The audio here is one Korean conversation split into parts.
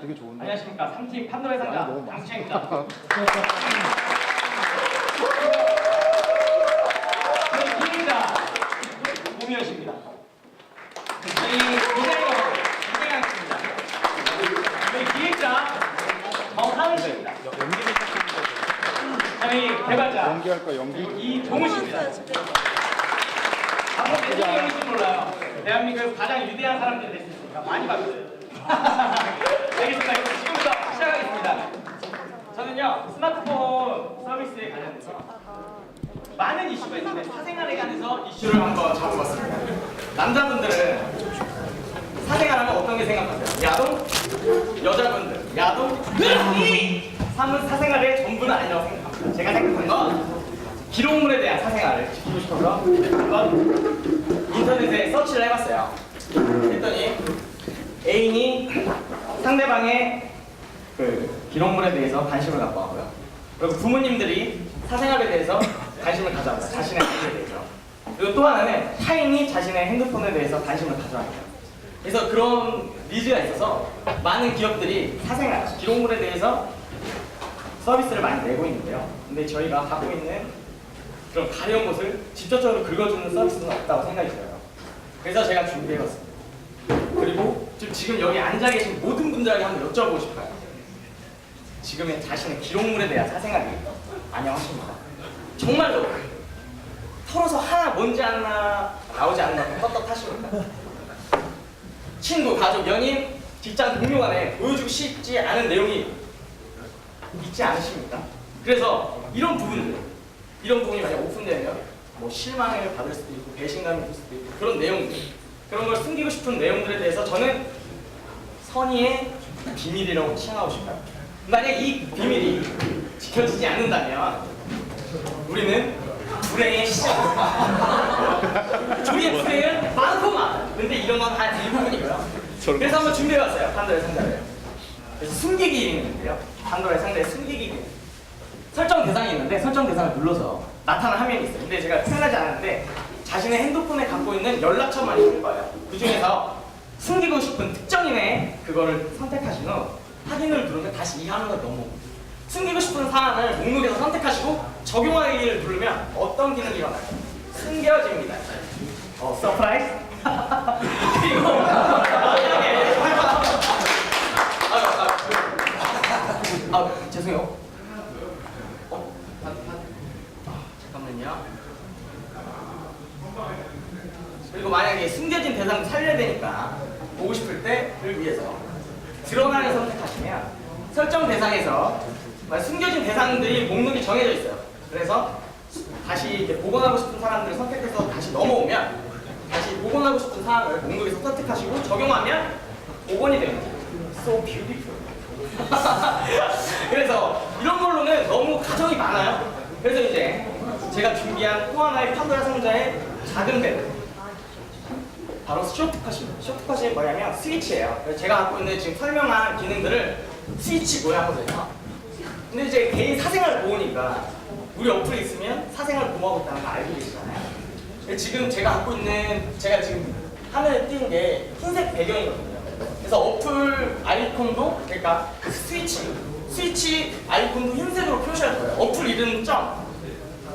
되게 좋은데. 안녕하십니까. 3팀 판도의 상자 강추행입니다. 저희 기획자 고미연 씨입니다. 저희 디자이너 이재강 씨입니다. 저희 기획자 정하은 씨입니다. 저희 개발자 연기할 거야, 연기. 이종우 씨입니다. 아무튼 대통령인지 몰라요. 대한민국에서 가장 위대한 사람들이 될 수 있으니까 많이 봐주세요. 알겠습니다. 지금부터 시작하겠습니다. 저는요 스마트폰 서비스에 관련해서 많은 이슈가 있는데 사생활에 관해서 이슈를 한번 잡아봤습니다. 남자분들은 사생활하면 어떤 게 생각하세요? 야동? 여자분들 야동? 이 삶은 사생활의 전부는 아니라고 생각합니다. 제가 생각한 건 기록물에 대한 사생활을 지키고 싶어서 한번 인터넷에 서치를 해봤어요. 했더니 애인이 상대방의 그 기록물에 대해서 관심을 갖고 하고요. 그리고 부모님들이 사생활에 대해서 관심을 가져합니다. 자신의 아이에 대해서. 그리고 또 하나는 타인이 자신의 핸드폰에 대해서 관심을 가져합니다. 그래서 그런 니즈가 있어서 많은 기업들이 사생활, 기록물에 대해서 서비스를 많이 내고 있는데요. 근데 저희가 갖고 있는 그런 가려운 곳을 직접적으로 긁어주는 서비스는 없다고 생각이 들어요. 그래서 제가 준비해봤습니다. 그리고 지금 여기 앉아 계신 모든 분들에게 한번 여쭤보고 싶어요. 지금의 자신의 기록물에 대한 사생활이 안녕하십니까? 정말로 털어서 하나 뭔지 하나 나오지 않나 떳떳하십니까? 친구, 가족, 연인, 직장 동료 간에 보여주고 싶지 않은 내용이 있지 않으십니까? 그래서 이런 부분이 만약 오픈되면 뭐 실망을 받을 수도 있고 배신감이 들 수도 있고 그런 내용들, 그런 걸 숨기고 싶은 내용들에 대해서 저는 선의의 비밀이라고 칭하고 싶어요. 만약 이 비밀이 지켜지지 않는다면 우리는 불행의 시작입니다. 우리의 불행은 많고 많아. 근데 이런 건 한 일부분이고요. 그래서 한번 준비해봤어요. 판도라의 상자를. 그래서 숨기기 기능인데요. 판도라의 상자에 숨기기 기능. 설정 대상이 있는데 설정 대상을 눌러서 나타나는 화면이 있어요. 근데 제가 표현하지 않았는데 자신의 핸드폰에 갖고 있는 연락처만 있을 거예요. 그 중에서 숨기고 싶은 특정인의 그거를 선택하신 후 확인을 누르면 다시 이 화면으로 넘어옵니다. 숨기고 싶은 사안을 목록에서 선택하시고 적용하기를 누르면 어떤 기능이 일어나요? 숨겨집니다. 서프라이즈? 그리고 죄송해요. 잠깐만요. 그리고 만약에 숨겨진 대상을 살려야 되니까 보고 싶을 때를 위해서 드러나를 선택하시면 설정 대상에서 숨겨진 대상들이 목록이 정해져 있어요. 그래서 다시 이렇게 복원하고 싶은 사람들을 선택해서 다시 넘어오면 다시 복원하고 싶은 사람을 목록에서 선택하시고 적용하면 복원이 됩니다. So beautiful. 그래서 이런 걸로는 너무 가정이 많아요. 그래서 이제 제가 준비한 또 하나의 판도라 상자의 작은 배 바로 쇼트컷입니다. 쇼트컷이 뭐냐면 스위치예요. 그래서 제가 갖고 있는 지금 설명한 기능들을 스위치 모양으로 해서 근데 이제 개인 사생활 보호니까 우리 어플이 있으면 사생활 보호하고 있다는 거 알고 계시잖아요. 근데 지금 제가 갖고 있는 제가 지금 화면에 띄는 게 흰색 배경이거든요. 그래서 어플 아이콘도 그러니까 그 스위치 아이콘도 흰색으로 표시할 거예요. 어플 이름 점.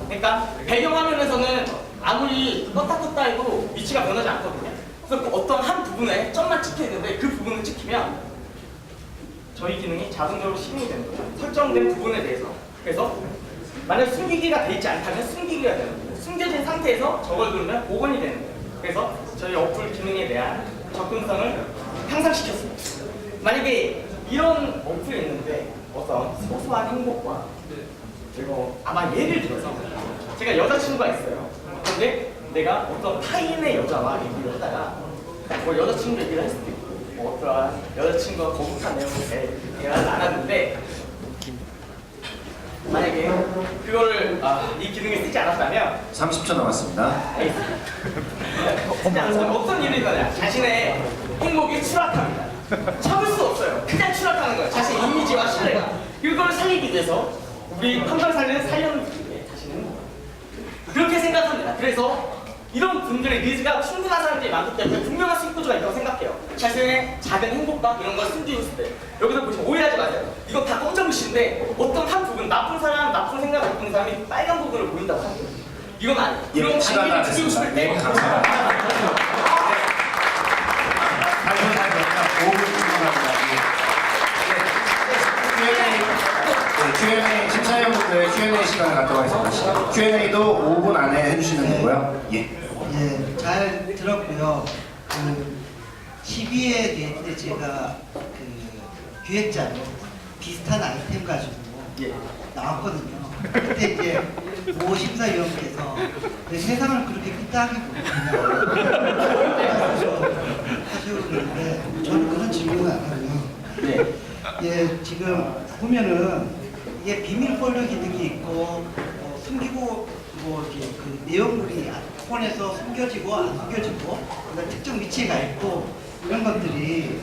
그러니까 배경 화면에서는 아무리 껐다 해도 위치가 변하지 않거든요. 그래서 어떤 한 부분에 점만 찍혀 있는데 그 부분을 찍히면 저희 기능이 자동적으로 실행이 되는 거예요. 설정된 부분에 대해서. 그래서 만약 숨기기가 돼 있지 않다면 숨기기가 되는 거예요. 숨겨진 상태에서 저걸 누르면 복원이 되는 거예요. 그래서 저희 어플 기능에 대한 접근성을 향상시켰습니다. 만약에 이런 어플이 있는데 어떤 소소한 행복과 그리고 아마 예를 들어서 제가 여자친구가 있어요. 근데 내가 어떤 타인의 여자와 얘기를 하다가 뭐 여자친구 얘기를 할 수도 있고 뭐 어떠한 여자친구가 거북한 내용을 대화를 나눴는데 만약에 그거를 이 기능을 쓰지 않았다면 30초 남았습니다. 쓰지 않았다면 어떤 일이 일어나냐? 자신의 행복이 추락합니다. 참을 수 없어요. 그냥 추락하는 거예요. 자신 이미지와 신뢰가. 이걸 살리기 위해서 우리 판도라 살려는 위해 자신은 그렇게 생각합니다. 그래서 이런 분들의 니즈가 충분한 사람들이 많기 때문에 분명한 수익 구조가 있다고 생각해요. 자신의 작은 행복과 이런 걸 숨기고 있을 때 여기서 보시면 오해하지 마세요. 이거 다 꼼짝없이인데 어떤 한 부분, 나쁜 사람, 나쁜 생각 갖고 있는 사람이 빨간 부분을 보인다고 생각해요. 이건 아니에요. 이런 관계를 지키고 싶을 때 Q&A 심사위원분들 Q&A 시간을 갖도록 하겠습니다. Q&A도 5분 안에 해주시면 되고요. 예. 예, 잘 들었고요. 그 12회 대회 때 제가 그 기획자로 비슷한 아이템 가지고 나왔거든요. 그때 이제 모 심사위원께서 내 세상을 그렇게 삐딱하게 보거든요. 하시고 그러는데 저는 그런 질문을 안 하고요. 예, 지금 보면은 이게 비밀 폴더 기능이 있고 숨기고 뭐 이렇게 그 내용물이 폰에서 숨겨지고 안 숨겨지고 그다음 특정 위치에 가 있고 이런 것들이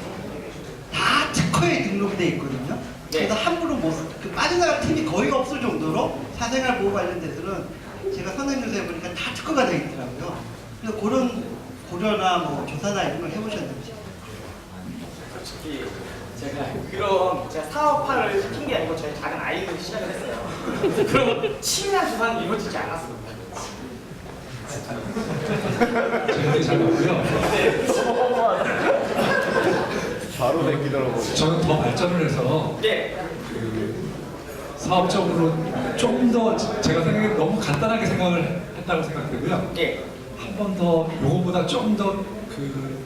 다 특허에 등록돼 있거든요. 그래서 함부로 그 빠져나갈 틈이 거의 없을 정도로 사생활 보호 관련돼서는 제가 선행조사해 보니까 다 특허가 되어 있더라고요. 그래서 그런 고려나 뭐 조사나 이런 걸 해보셨는지. 솔직히 제가 사업화를 시킨 게 아니고 저희 작은 아이들이 시작을 했어요. 그럼 치밀한 조사는 이루어지지 않았습니다. 저희도 잘 봤고요. 바로 내기더라고요. 저는 더 발전을 해서 그 사업적으로 좀 더 제가 생각에 너무 간단하게 생각을 했다고 생각되고요. 한 번 더 요거보다 좀 더 그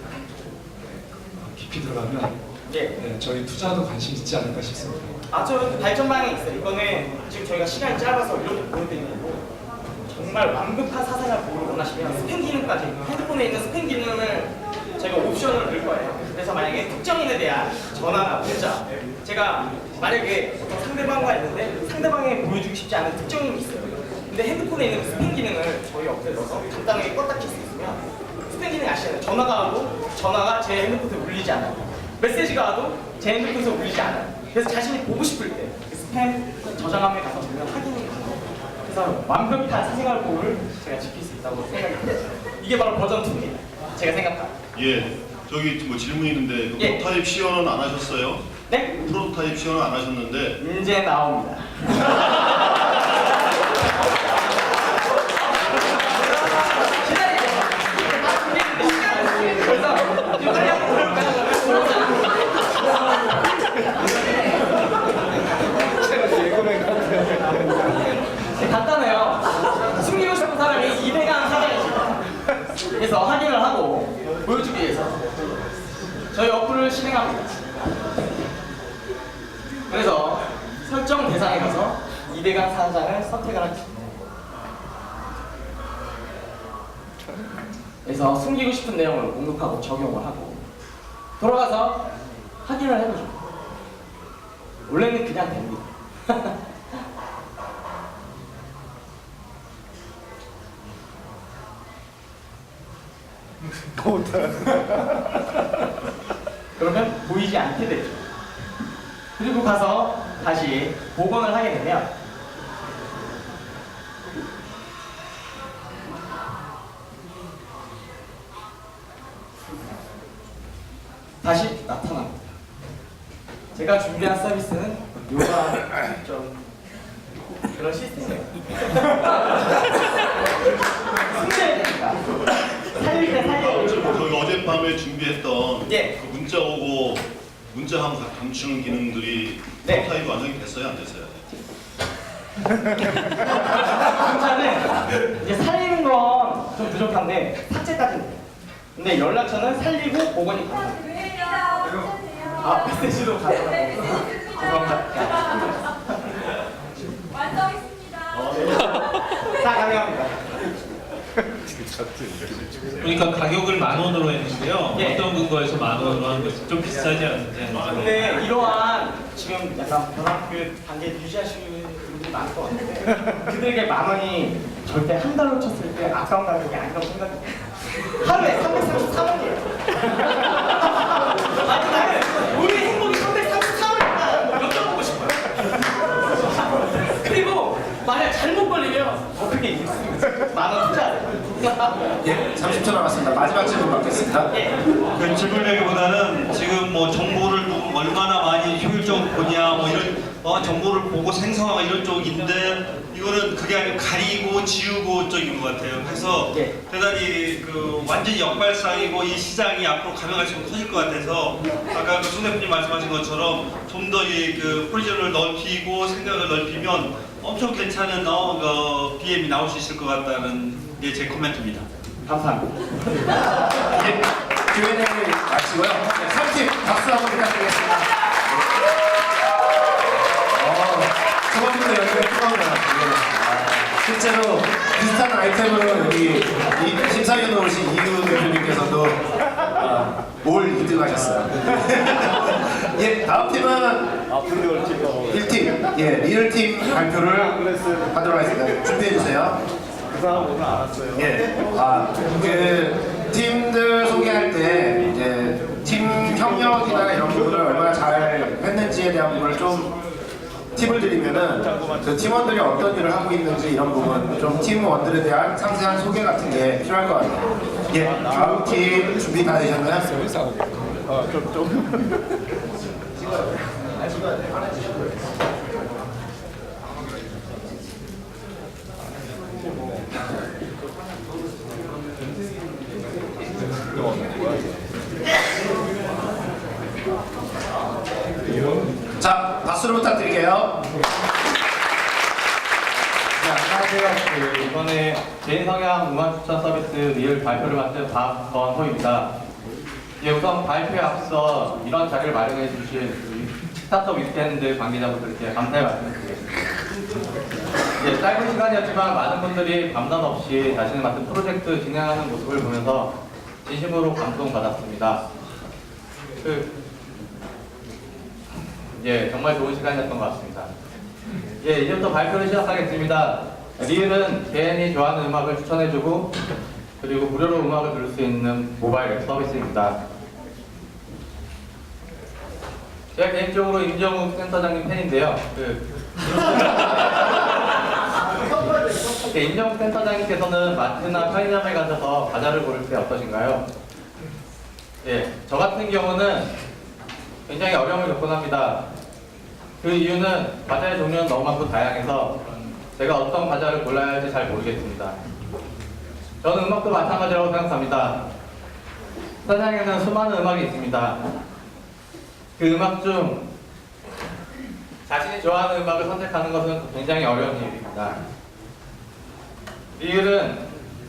깊이 들어가면 네, 저희 투자도 관심 있지 않을까 싶습니다. 저 발전 방향이 있어요. 이거는 지금 저희가 시간이 짧아서 이렇게 보여드리는 거고 정말 완벽한 사생활 보호를 원하시면 스팸 기능까지 핸드폰에 있는 스팸 기능을 저희가 옵션을 넣을 거예요. 그래서 만약에 특정인에 대한 전화나 문자 제가 만약에 어떤 상대방과 있는데 상대방에 보여주기 쉽지 않은 특정인이 있어요. 근데 핸드폰에 있는 스팸 기능을 저희 어플에 넣어서 간단하게 껐다 킬 수 있으면 스팸 기능 아시잖아요. 전화가 와도 전화가 제 핸드폰에 울리지 않아요. 메시지가 와도 제 핸드폰에서 울리지 않아요. 그래서 자신이 보고 싶을 때 스팸 저장함에 가서 보면 확인이 가능해요. 그래서 완벽한 사생활 보호를 제가 지킬 수 있다고 생각이 들어요. 이게 바로 버전 2입니다. 제가 생각한. 예, 저기 뭐 질문이 있는데 그 예. 프로토타입 시연은 안 하셨어요? 네? 프로토타입 시연은 안 하셨는데 이제 나옵니다. 기다리세요. 그래서 지금 빨리 한번 간단해요. 숨기고 싶은 사람이 200강 사장이십니다. 그래서 확인을 하고 보여주기 위해서 저희 어플을 실행합니다. 그래서 설정 대상에 가서 200강 사장을 선택을 하겠습니다. 그래서 숨기고 싶은 내용을 목록하고 적용을 하고 돌아가서 확인을 해보죠. 원래는 그냥 됩니다. 그러면 보이지 않게 되죠. 그리고 가서 다시 복원을 하게 되면 다시 나타납니다. 제가 준비한 서비스는 요가 좀 그런 시스템이에요. 숨겨야 되니까. 살릴 때 살려야 되니까. 저희 어젯밤에 준비했던 예. 그 문자 오고 문자 항상 감추는 기능들이 네. 프로토타입 완성이 됐어요, 안 됐어요? 문자는 이제 살리는 건 좀 부족한데 삭제까지는 돼요. 근데 연락처는 살리고 복원이 가능합니다. 메시지도 가능하고. 죄송합니다. 완성했습니다. 다 가능합니다. 그러니까 가격을 10,000원으로 했는데요. 예. 어떤 근거에서 10,000원으로 한 것이 좀 비싸지 않는지. 근데 이러한 지금 약간 고등학교 단계 유지하시는 분들이 많을 것 같은데 그들에게 10,000원이 절대 한 달로 쳤을 때 아까운 가격이 아니라고 생각해요. 하루에 333원이에요. 아니 나는 우리 행복이 333원이니까 여쭤보고 싶어요. 그리고 만약 잘못 걸리면 어떻게 이길 수 있어요? 10,000원 투자하세요. 하겠습니다. 그 질문하기보다는 지금 뭐 정보를 얼마나 많이 효율적으로 보냐 뭐 이런 정보를 보고 생성하고 이런 쪽인데 이거는 그게 아니고 가리고 지우고 쪽인 것 같아요. 그래서 대단히 그 완전히 역발상이고 이 시장이 앞으로 가면 갈수록 커질 것 같아서 아까 그 송 대표님 말씀하신 것처럼 좀 더 이 그 호리존을 넓히고 생각을 넓히면 엄청 괜찮은 BM이 나올 수 있을 것 같다는 게 제 코멘트입니다. 감사합니다. 예, Q&A 마치고요. 3팀 박수 한번 부탁드리겠습니다. 초반부터 여기가 초반이야. 실제로 비슷한 아이템으로 여기 이 심사위원으로 오신 이유 대표님께서도 올 2등 하셨어요. 예, 다음 팀은 1팀, 예, 리얼팀 발표를 하도록 하겠습니다. 준비해주세요. 예, 그 팀들 소개할 때 이제 팀 협력이나 이런 부분을 얼마나 잘 했는지에 대한 부분을 좀 팁을 드리면은 그 팀원들이 어떤 일을 하고 있는지 이런 부분 좀 팀원들에 대한 상세한 소개 같은 게 필요할 것 같아요. 예, 다음 팀 준비 다 되셨나요? 자, 박수를 부탁드릴게요. 네, 안녕하세요. 이번에 개인 성향 음악 추천 서비스 리얼 발표를 맡은 박건호입니다. 우선 발표에 앞서 이런 자리를 마련해 주신 스타트업 위켄드 관계자분들께 감사의 말씀을 드리겠습니다. 짧은 시간이었지만 많은 분들이 밤낮 없이 자신을 맡은 프로젝트 진행하는 모습을 보면서 진심으로 감동받았습니다. 정말 좋은 시간이었던 것 같습니다. 이제부터 발표를 시작하겠습니다. 리을은 개인이 좋아하는 음악을 추천해주고 그리고 무료로 음악을 들을 수 있는 모바일 앱 서비스입니다. 제가 개인적으로 임정욱 센터장님 팬인데요. 임정욱 센터장님께서는 마트나 편의점에 가셔서 과자를 고를 때 어떠신가요? 저 같은 경우는 굉장히 어려움을 겪곤 합니다. 그 이유는 과자의 종류는 너무 많고 다양해서 제가 어떤 과자를 골라야 할지 잘 모르겠습니다. 저는 음악도 마찬가지라고 생각합니다. 세상에는 수많은 음악이 있습니다. 그 음악 중 자신이 좋아하는 음악을 선택하는 것은 굉장히 어려운 일입니다. 리을은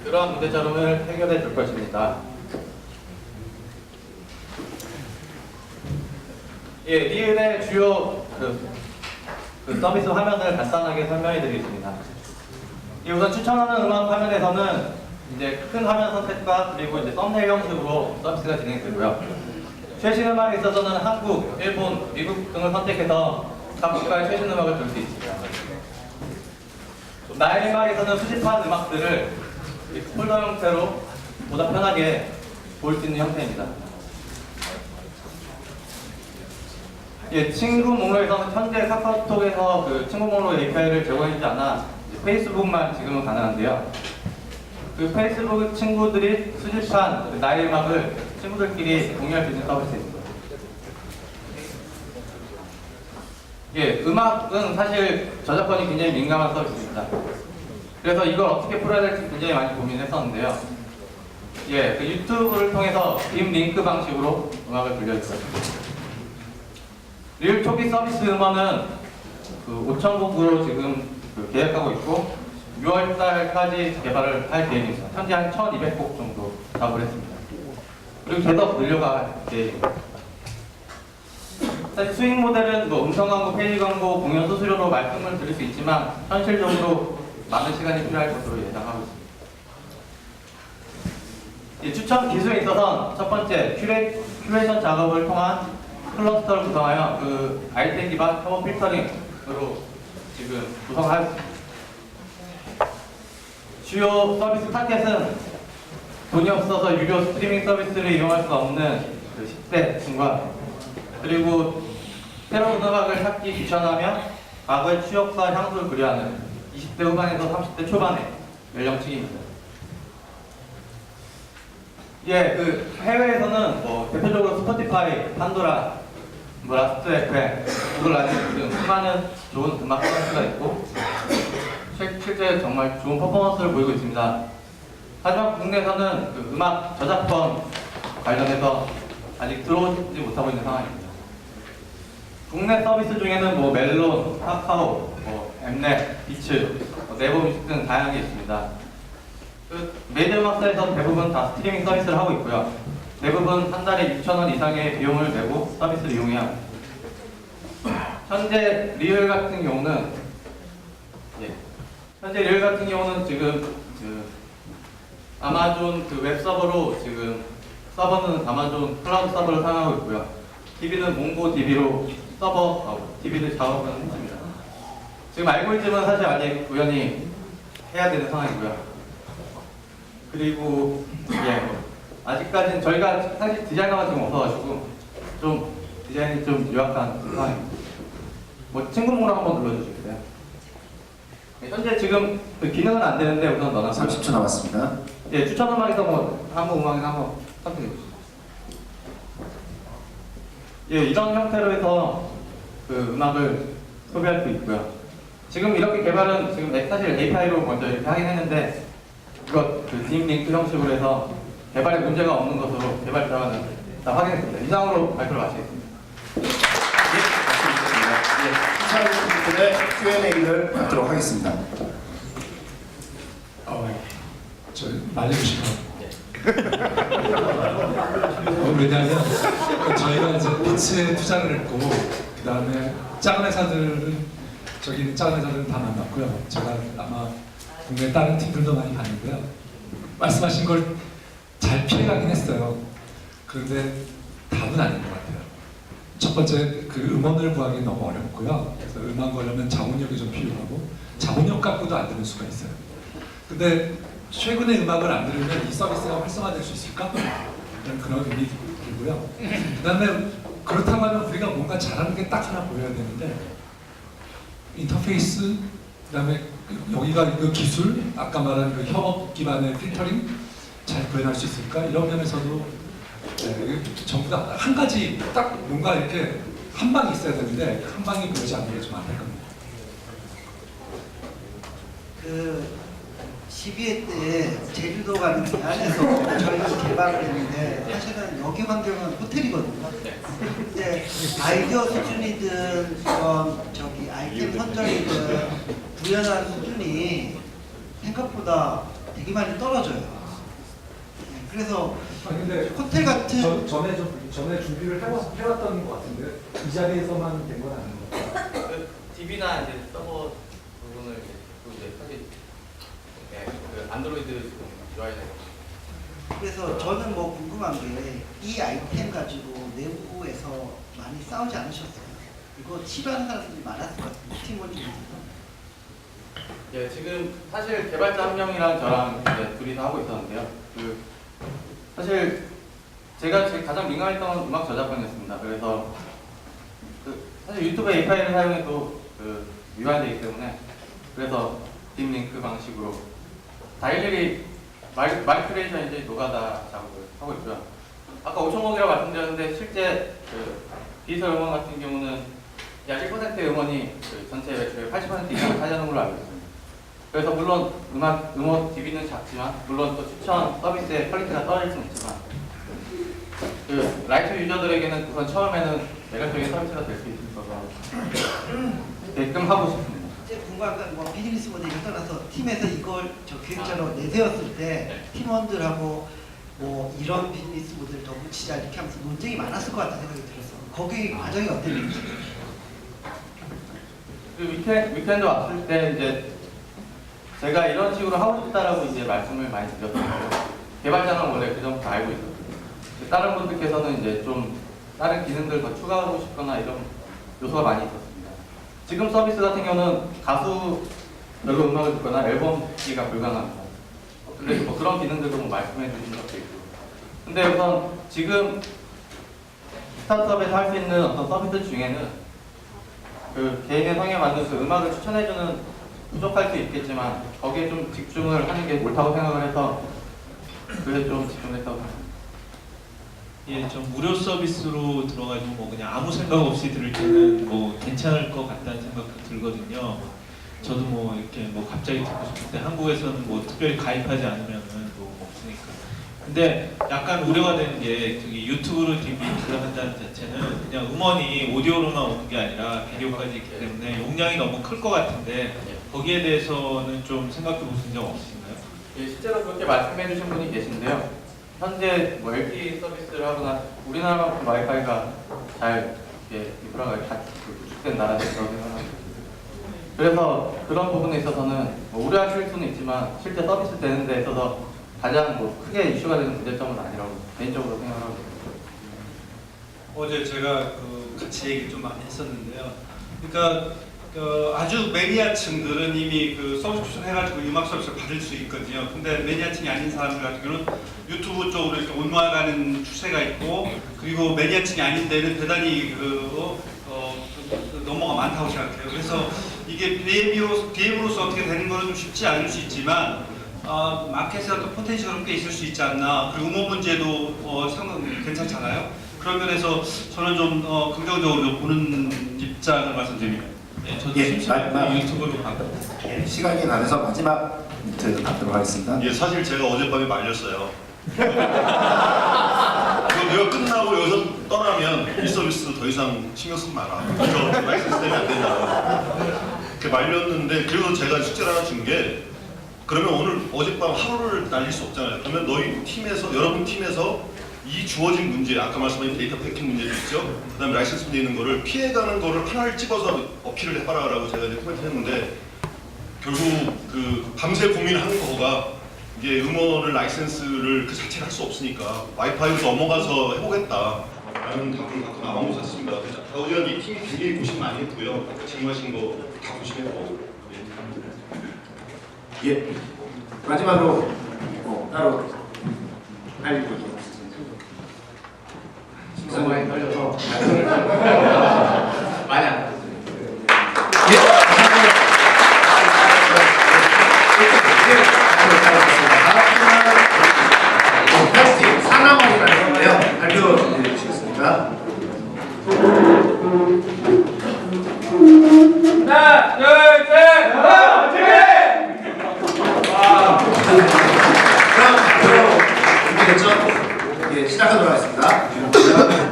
그런 문제점을 해결해 줄 것입니다. 리을의 주요 그 서비스 화면을 간단하게 설명해 드리겠습니다. 우선 추천하는 음악 화면에서는 이제 큰 화면 선택과 그리고 이제 썸네일 형식으로 서비스가 진행되고요. 최신 음악에 있어서는 한국, 일본, 미국 등을 선택해서 각 국가의 최신 음악을 들 수 있습니다. 나의 음악에서는 수집한 음악들을 폴더 형태로 보다 편하게 볼 수 있는 형태입니다. 친구 목록에서는 현재 카카오톡에서 그 친구 목록 API를 제공해주지 않아 페이스북만 지금은 가능한데요. 그 페이스북 친구들이 수집한 나의 음악을 친구들끼리 공유할 수 있는 서비스입니다. 음악은 사실 저작권이 굉장히 민감한 서비스입니다. 그래서 이걸 어떻게 풀어야 될지 굉장히 많이 고민했었는데요. 그 유튜브를 통해서 빔 링크 방식으로 음악을 들려주거든요. 리얼 초기 서비스 음원은 5,000곡으로 지금 계획하고 있고 6월달까지 개발을 할 계획입니다. 현재 한 1,200곡 정도 작업을 했습니다. 그리고 계속 늘려갈 계획입니다. 사실 수익 모델은 음성 광고, 페이지 광고, 공연 수수료로 말씀을 드릴 수 있지만 현실적으로 많은 시간이 필요할 것으로 예상하고 있습니다. 추천 기술에 있어서는 첫 번째 큐레이션 작업을 통한 클러스터를 구성하여 그 아이템 기반 협업 필터링으로 지금 구성하였습니다. 주요 서비스 타겟은 돈이 없어서 유료 스트리밍 서비스를 이용할 수 없는 10대 층과 그리고 새로운 음악을 찾기 귀찮아하며 과거의 추억과 향수를 그리워하는 20대 후반에서 30대 초반의 연령층입니다. 예, 그 해외에서는 뭐 대표적으로 스포티파이, 판도라, 뭐 라스트 FM, 구글 라디오 등 수많은 좋은 음악 서비스가 있고 실제 정말 좋은 퍼포먼스를 보이고 있습니다. 하지만 국내에서는 그 음악 저작권 관련해서 아직 들어오지 못하고 있는 상황입니다. 국내 서비스 중에는 뭐 멜론, 카카오, 뭐 엠넷, 비츠, 네버뮤직 등 다양하게 있습니다. 그 메이저 음악사에서 대부분 다 스트리밍 서비스를 하고 있고요. 대부분 한 달에 6,000원 이상의 비용을 내고 서비스를 이용해야 합니다. 현재 리얼 같은 경우는 지금 그 아마존 그 웹 서버로 지금 서버는 아마존 클라우드 서버를 사용하고 있고요. DB는 몽고 DB로 서버 DB를 작업을 했습니다. 지금 알고리즘은 사실 아직 우연히 해야 되는 상황이고요. 그리고 아직까지는 저희가 사실 디자이너가 지금 없어가지고 좀 디자인이 좀 유약한 상황입니다. 뭐 친구 목록 한번 눌러주시겠어요? 현재 지금 그 기능은 안 되는데 우선 넣어놨어요. 30초 남았습니다. 예, 추천 음악에서 뭐 한국 음악이나 한번 선택해 주시죠. 예, 이런 형태로 해서 그 음악을 소비할 수 있고요. 지금 이렇게 개발은 지금 사실 API로 먼저 이렇게 하긴 했는데 이거 그 딥링크 형식으로 해서 개발에 문제가 없는 것으로 개발자는 다 확인했습니다. 이상으로 발표를 마치겠습니다. 시사위원들의 Q&A를 받도록 하겠습니다. 저 말려주시면. 왜냐하면 저희가 이제 피치에 투자를 했고 그 다음에 작은 회사들은 저기 있는 작은 회사들은 다 만났고요. 제가 아마 국내 다른 팀들도 많이 봤는데요. 말씀하신 걸 잘 피해가긴 했어요. 그런데 답은 아닌 것 같아요. 첫 번째 그 음원을 구하기 너무 어렵고요. 그래서 음악 구하려면 자본력이 좀 필요하고 자본력 갖고도 안 되는 수가 있어요. 근데 최근에 음악을 안 들으면 이 서비스가 활성화될 수 있을까? 그런 의미 들고요. 그다음에 그렇다고 하면 우리가 뭔가 잘하는 게 딱 하나 보여야 되는데 인터페이스, 그다음에 여기가 그 기술, 아까 말한 그 협업 기반의 필터링 잘 구현할 수 있을까? 이런 면에서도 전부 다 한 가지 딱 뭔가 이렇게 한 방이 있어야 되는데 한 방이 그러지 않는 게 좀 안타깝네요. 그 12회 때 제주도 가는 안에서 저희가 개발을 했는데 사실은 여기 환경은 호텔이거든요. 근데 아이디어 수준이든 저기 아이템 선정이든 구현하는 수준이 생각보다 되게 많이 떨어져요. 그래서 근데 호텔 같은 전에 준비를 해왔던 것 같은데 이 자리에서만 된 건 아닌 것 같아요. 그 DB나 이제 서버 부분을 이제 사실 그 안드로이드 지금 UI는 그래서 저는 뭐 궁금한 게 이 아이템 가지고 내부에서 많이 싸우지 않으셨어요? 이거 싫어하는 사람들이 많았을 것 같은데 팀원이. 예, 지금 사실 개발자 한 명이랑 저랑 이제 둘이서 하고 있었는데요. 그 사실 제가 가장 민감했던 건 음악 저작권이었습니다. 그래서 그 사실 유튜브 API를 사용해도 그 유한되기 때문에 그래서 딥링크 방식으로 다 일일이 마이크레이션 이제 노가다 작업을 하고 있고요. 아까 5,000곡이라고 말씀드렸는데 실제 그 디지털 음원 같은 경우는 약 1%의 음원이 그 전체 매출의 80% 이상을 차지하는 걸로 알고 있습니다. 그래서 물론 음원 DB는 작지만 물론 또 추천 서비스의 퀄리티가 떨어질 수는 있지만 그 라이트 유저들에게는 우선 처음에는 매력적인 서비스가 될 수 있을 거라고 되게끔 하고 싶습니다. 이제 궁금한 건 뭐 비즈니스 모델을 떠나서 팀에서 이걸 저 기획자로 내세웠을 때 팀원들하고 뭐 이런 비즈니스 모델을 더 붙이자 이렇게 하면서 논쟁이 많았을 것 같다는 생각이 들어서 거기 과정이 어땠는지. 그 위켄드 왔을 때 이제 제가 이런 식으로 하고 싶다라고 이제 말씀을 많이 드렸었고요. 개발자는 원래 그 전부터 알고 있었어요. 다른 분들께서는 이제 좀 다른 기능들 더 추가하고 싶거나 이런 요소가 많이 있었습니다. 지금 서비스 같은 경우는 가수별로 음악을 듣거나 앨범기가 불가능합니다. 근데 뭐 그런 기능들도 뭐 말씀해 주신 적도 있고. 근데 우선 지금 스타트업에서 할 수 있는 어떤 서비스 중에는 그 개인의 성에 맞는 그 음악을 추천해주는 부족할 수 있겠지만 거기에 좀 집중을 하는 게 옳다고 생각을 해서 그에 좀 집중했다고 생각합니다. 예, 좀 무료 서비스로 들어가지고 뭐 그냥 아무 생각 없이 들을 때는 뭐 괜찮을 것 같다는 생각도 들거든요. 저도 뭐 이렇게 뭐 갑자기 듣고 싶을 때 한국에서는 뭐 특별히 가입하지 않으면은 뭐 없으니까. 근데 약간 우려가 되는 게 저기 유튜브로 TV 들어간다는 자체는 그냥 음원이 오디오로만 오는 게 아니라 비디오까지 있기 때문에 용량이 너무 클 것 같은데 거기에 대해서는 좀 생각해 보신 적 없으신가요? 예, 실제로 그렇게 말씀해 주신 분이 계신데요. 현재 뭐 LTE 서비스를 하거나 우리나라만큼 와이파이가 잘 인프라가 잘 구축된 나라라고 생각합니다. 그래서 그런 부분에 있어서는 뭐 우려하실 수는 있지만 실제 서비스 되는 데 있어서 가장 뭐 크게 이슈가 되는 문제점은 아니라고 개인적으로 생각하고 있습니다. 어제 제가 같이 얘기 좀 많이 했었는데요. 그러니까 아주 매니아층들은 이미 서브스크립션 해가지고 음악 서비스를 받을 수 있거든요. 근데 매니아층이 아닌 사람들 같은 경우는 유튜브 쪽으로 이렇게 온화가는 추세가 있고, 그리고 매니아층이 아닌 데는 대단히 넘어가 많다고 생각해요. 그래서 이게 BM으로서 어떻게 되는 거는 좀 쉽지 않을 수 있지만 마켓에 어떤 포텐셜은 꽤 있을 수 있지 않나. 그리고 음원 문제도 상당히 괜찮잖아요. 그런 면에서 저는 좀 긍정적으로 보는 입장을 말씀드립니다. 네, 저도 예, 심심해서 유튜브로 봤고. 예, 시간이 나서 마지막 멘트 받도록 하겠습니다. 예, 사실 제가 어젯밤에 말렸어요. 이거 내가 끝나고 여기서 떠나면 이 서비스 더 이상 신경 쓰지 마라. 이거 라이센스 때문에 안 된다. 이렇게 말렸는데, 그리고 제가 숙제를 하나 준 게, 그러면 어젯밤 하루를 날릴 수 없잖아요. 그러면 너희 팀에서, 여러분 팀에서 이 주어진 문제, 아까 말씀하신 데이터 패킹 문제도 있죠. 그 다음에 라이센스 문제 있는 거를 피해가는 거를 하나를 집어서 어필을 해봐라라고 제가 이제 코멘트 했는데, 결국 밤새 고민하는 거가 이게 음원을 라이센스를 그 자체를 할 수 없으니까 와이파이로 넘어가서 해보겠다 라는 답을 갖고 나온 것 같습니다. 어제는 이 팀이 굉장히 고심 많이 했고요. 아까 질문하신 거 다 고심했고. 예, 마지막으로 따로 할 얘기. 너무 많이 떨려서 많이 안 예, 페스티벌 사나머리라는 건데요. 발표해 주시겠습니까? 하나, 둘, 셋! 그럼 준비됐죠? 예, 시작하도록 하겠습니다.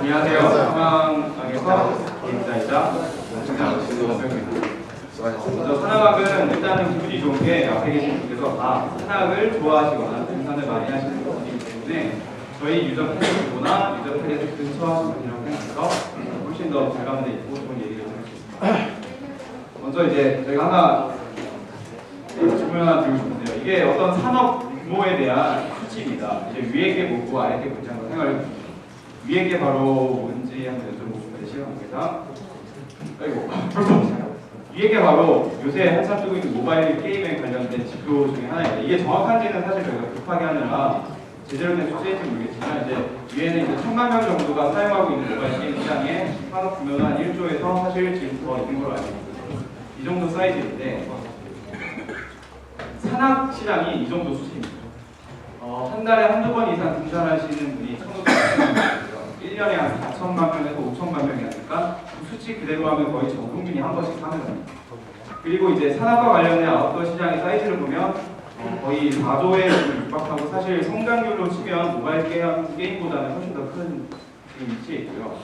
안녕하세요. 사망학에서 기획자이자 먼저 산악은 일단은 기분이 좋은 게 앞에 계신 분께서 다 산악을 좋아하시거나 등산을 많이 하시는 분이기 때문에 저희 유저 팬이나 유저 팬에서 근처하시는 분이라고 생각해서 훨씬 더 공감대 있고 좋은 얘기를 들을 수 있습니다. 먼저 이제 저희가 하나 질문 하나 드리고 싶은데요. 이게 어떤 산업 규모에 대한 수치입니다. 이제 위에 게 뭐고 아래 게 뭔지 한번 생각을 위에 게 바로 뭔지 한번 여쭤보고 시간관계상 위에 게 바로 요새 한참 뜨고 있는 모바일 게임에 관련된 지표 중에 하나입니다. 이게 정확한지는 사실 저희가 급하게 하느라 제대로 된 수치인지 모르겠지만 이제 위에는 이제 1000만 명 정도가 사용하고 있는 모바일 게임 시장에 산업 규모는 한 1조에서 사실 지금 더 있는 걸로 알고 있습니다. 이 정도 사이즈인데 산악 시장이 이 정도 수준입니다. 한 달에 한두 번 이상 등산하시는 분이 1,500명 1년에 한 4천만 명에서 5천만 명이 하니까 그 수치 그대로 하면 거의 전 국민이 한 번씩 사는 겁니다. 그리고 이제 산악과 관련된 아웃도어 시장의 사이즈를 보면 거의 4조에 육박하고 사실 성장률로 치면 모바일 게임보다는 훨씬 더 큰 위치에 있고요.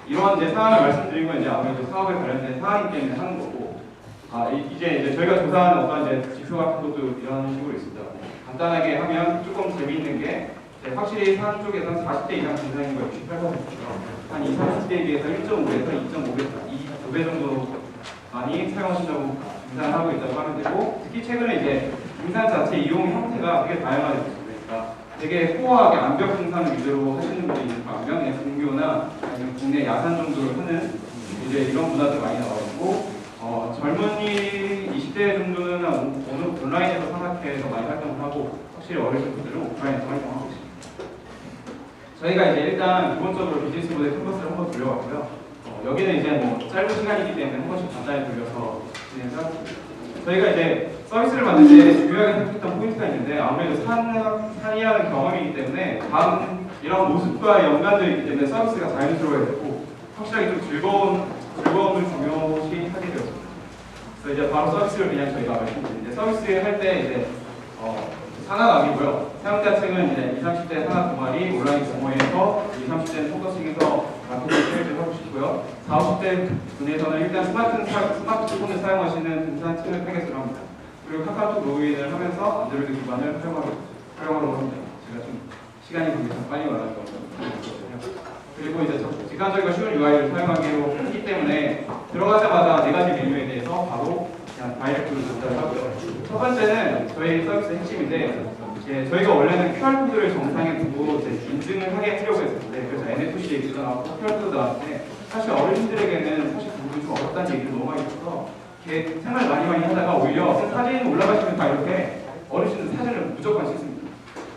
이러한 이제 상황을 말씀드린 건 이제 아무래도 사업에 관련된 사항이기 때문에 하는 거고, 이제 저희가 조사하는 어떤 이제 지표 같은 것도 이런 식으로 있습니다. 간단하게 하면 조금 재미있는 게 확실히 산 쪽에서는 40대 이상 등산인 거 68%고요. 한 20, 30대에 비해서 1.5에서 2.5배 정도 많이 사용하신다고 등산하고 있다고 하면 되고, 특히 최근에 이제 등산 자체 이용 형태가 되게 다양하게 됐습니다. 되게 호화하게 암벽 등산을 위주로 하시는 분이 있는 반면에 등교나 아니면 국내 야산 정도를 하는 이제 이런 문화들 많이 나와 있고, 젊은이 20대 정도는 온라인에서 산악회에서 많이 활동을 하고, 확실히 어르신 분들은 오프라인에서 활동하고 있습니다. 저희가 이제 일단 기본적으로 비즈니스 모델 캔버스를 한번 돌려봤고요. 여기는 이제 뭐 짧은 시간이기 때문에 한 번씩 간단히 돌려서 진행을 하겠습니다. 저희가 이제 서비스를 만들 때 중요하게 생각했던 포인트가 있는데, 아무래도 산이라는 경험이기 때문에 다음 이런 모습과 연관되어 있기 때문에 서비스가 자연스러워야 되고 확실하게 좀 즐거움을 중요시 하게 되었습니다. 그래서 이제 바로 서비스를 그냥 저희가 말씀드리는데 서비스 할 때 이제 산학학이고요. 사용자층은 이제 20, 30대 산학 동아리, 온라인 동호회에서 20, 30대는 포커싱에서 라켓을 체험을 하고 싶고요. 40, 50대 분에서는 일단 스마트폰을 사용하시는 등산층을 타겟으로 합니다. 그리고 카카오톡 로그인을 하면서 안드로이드 기반을 활용하려고 합니다. 제가 좀 시간이 굉장히 빨리 말하는 것 같거든요. 그리고 이제 직관적이고 쉬운 UI를 사용하기로 했기 때문에 들어가자마자 4가지 메뉴에 대해서 바로 그냥 다이렉트로 전달을 하고요. 첫 번째는 저희 서비스 핵심인데 저희가 원래는 QR코드를 정상에 두고 인증을 하게 하려고 했었는데 그래서 NFC 얘기도 나왔고 QR코드도 나왔는데 사실 어르신들에게는 사실 그 부분이 좀 어렵다는 얘기를 너무 많이 있어서 이렇게 생활 많이 하다가 오히려 사진 올라가시면 다 이렇게 어르신들 사진을 무조건 찍습니다.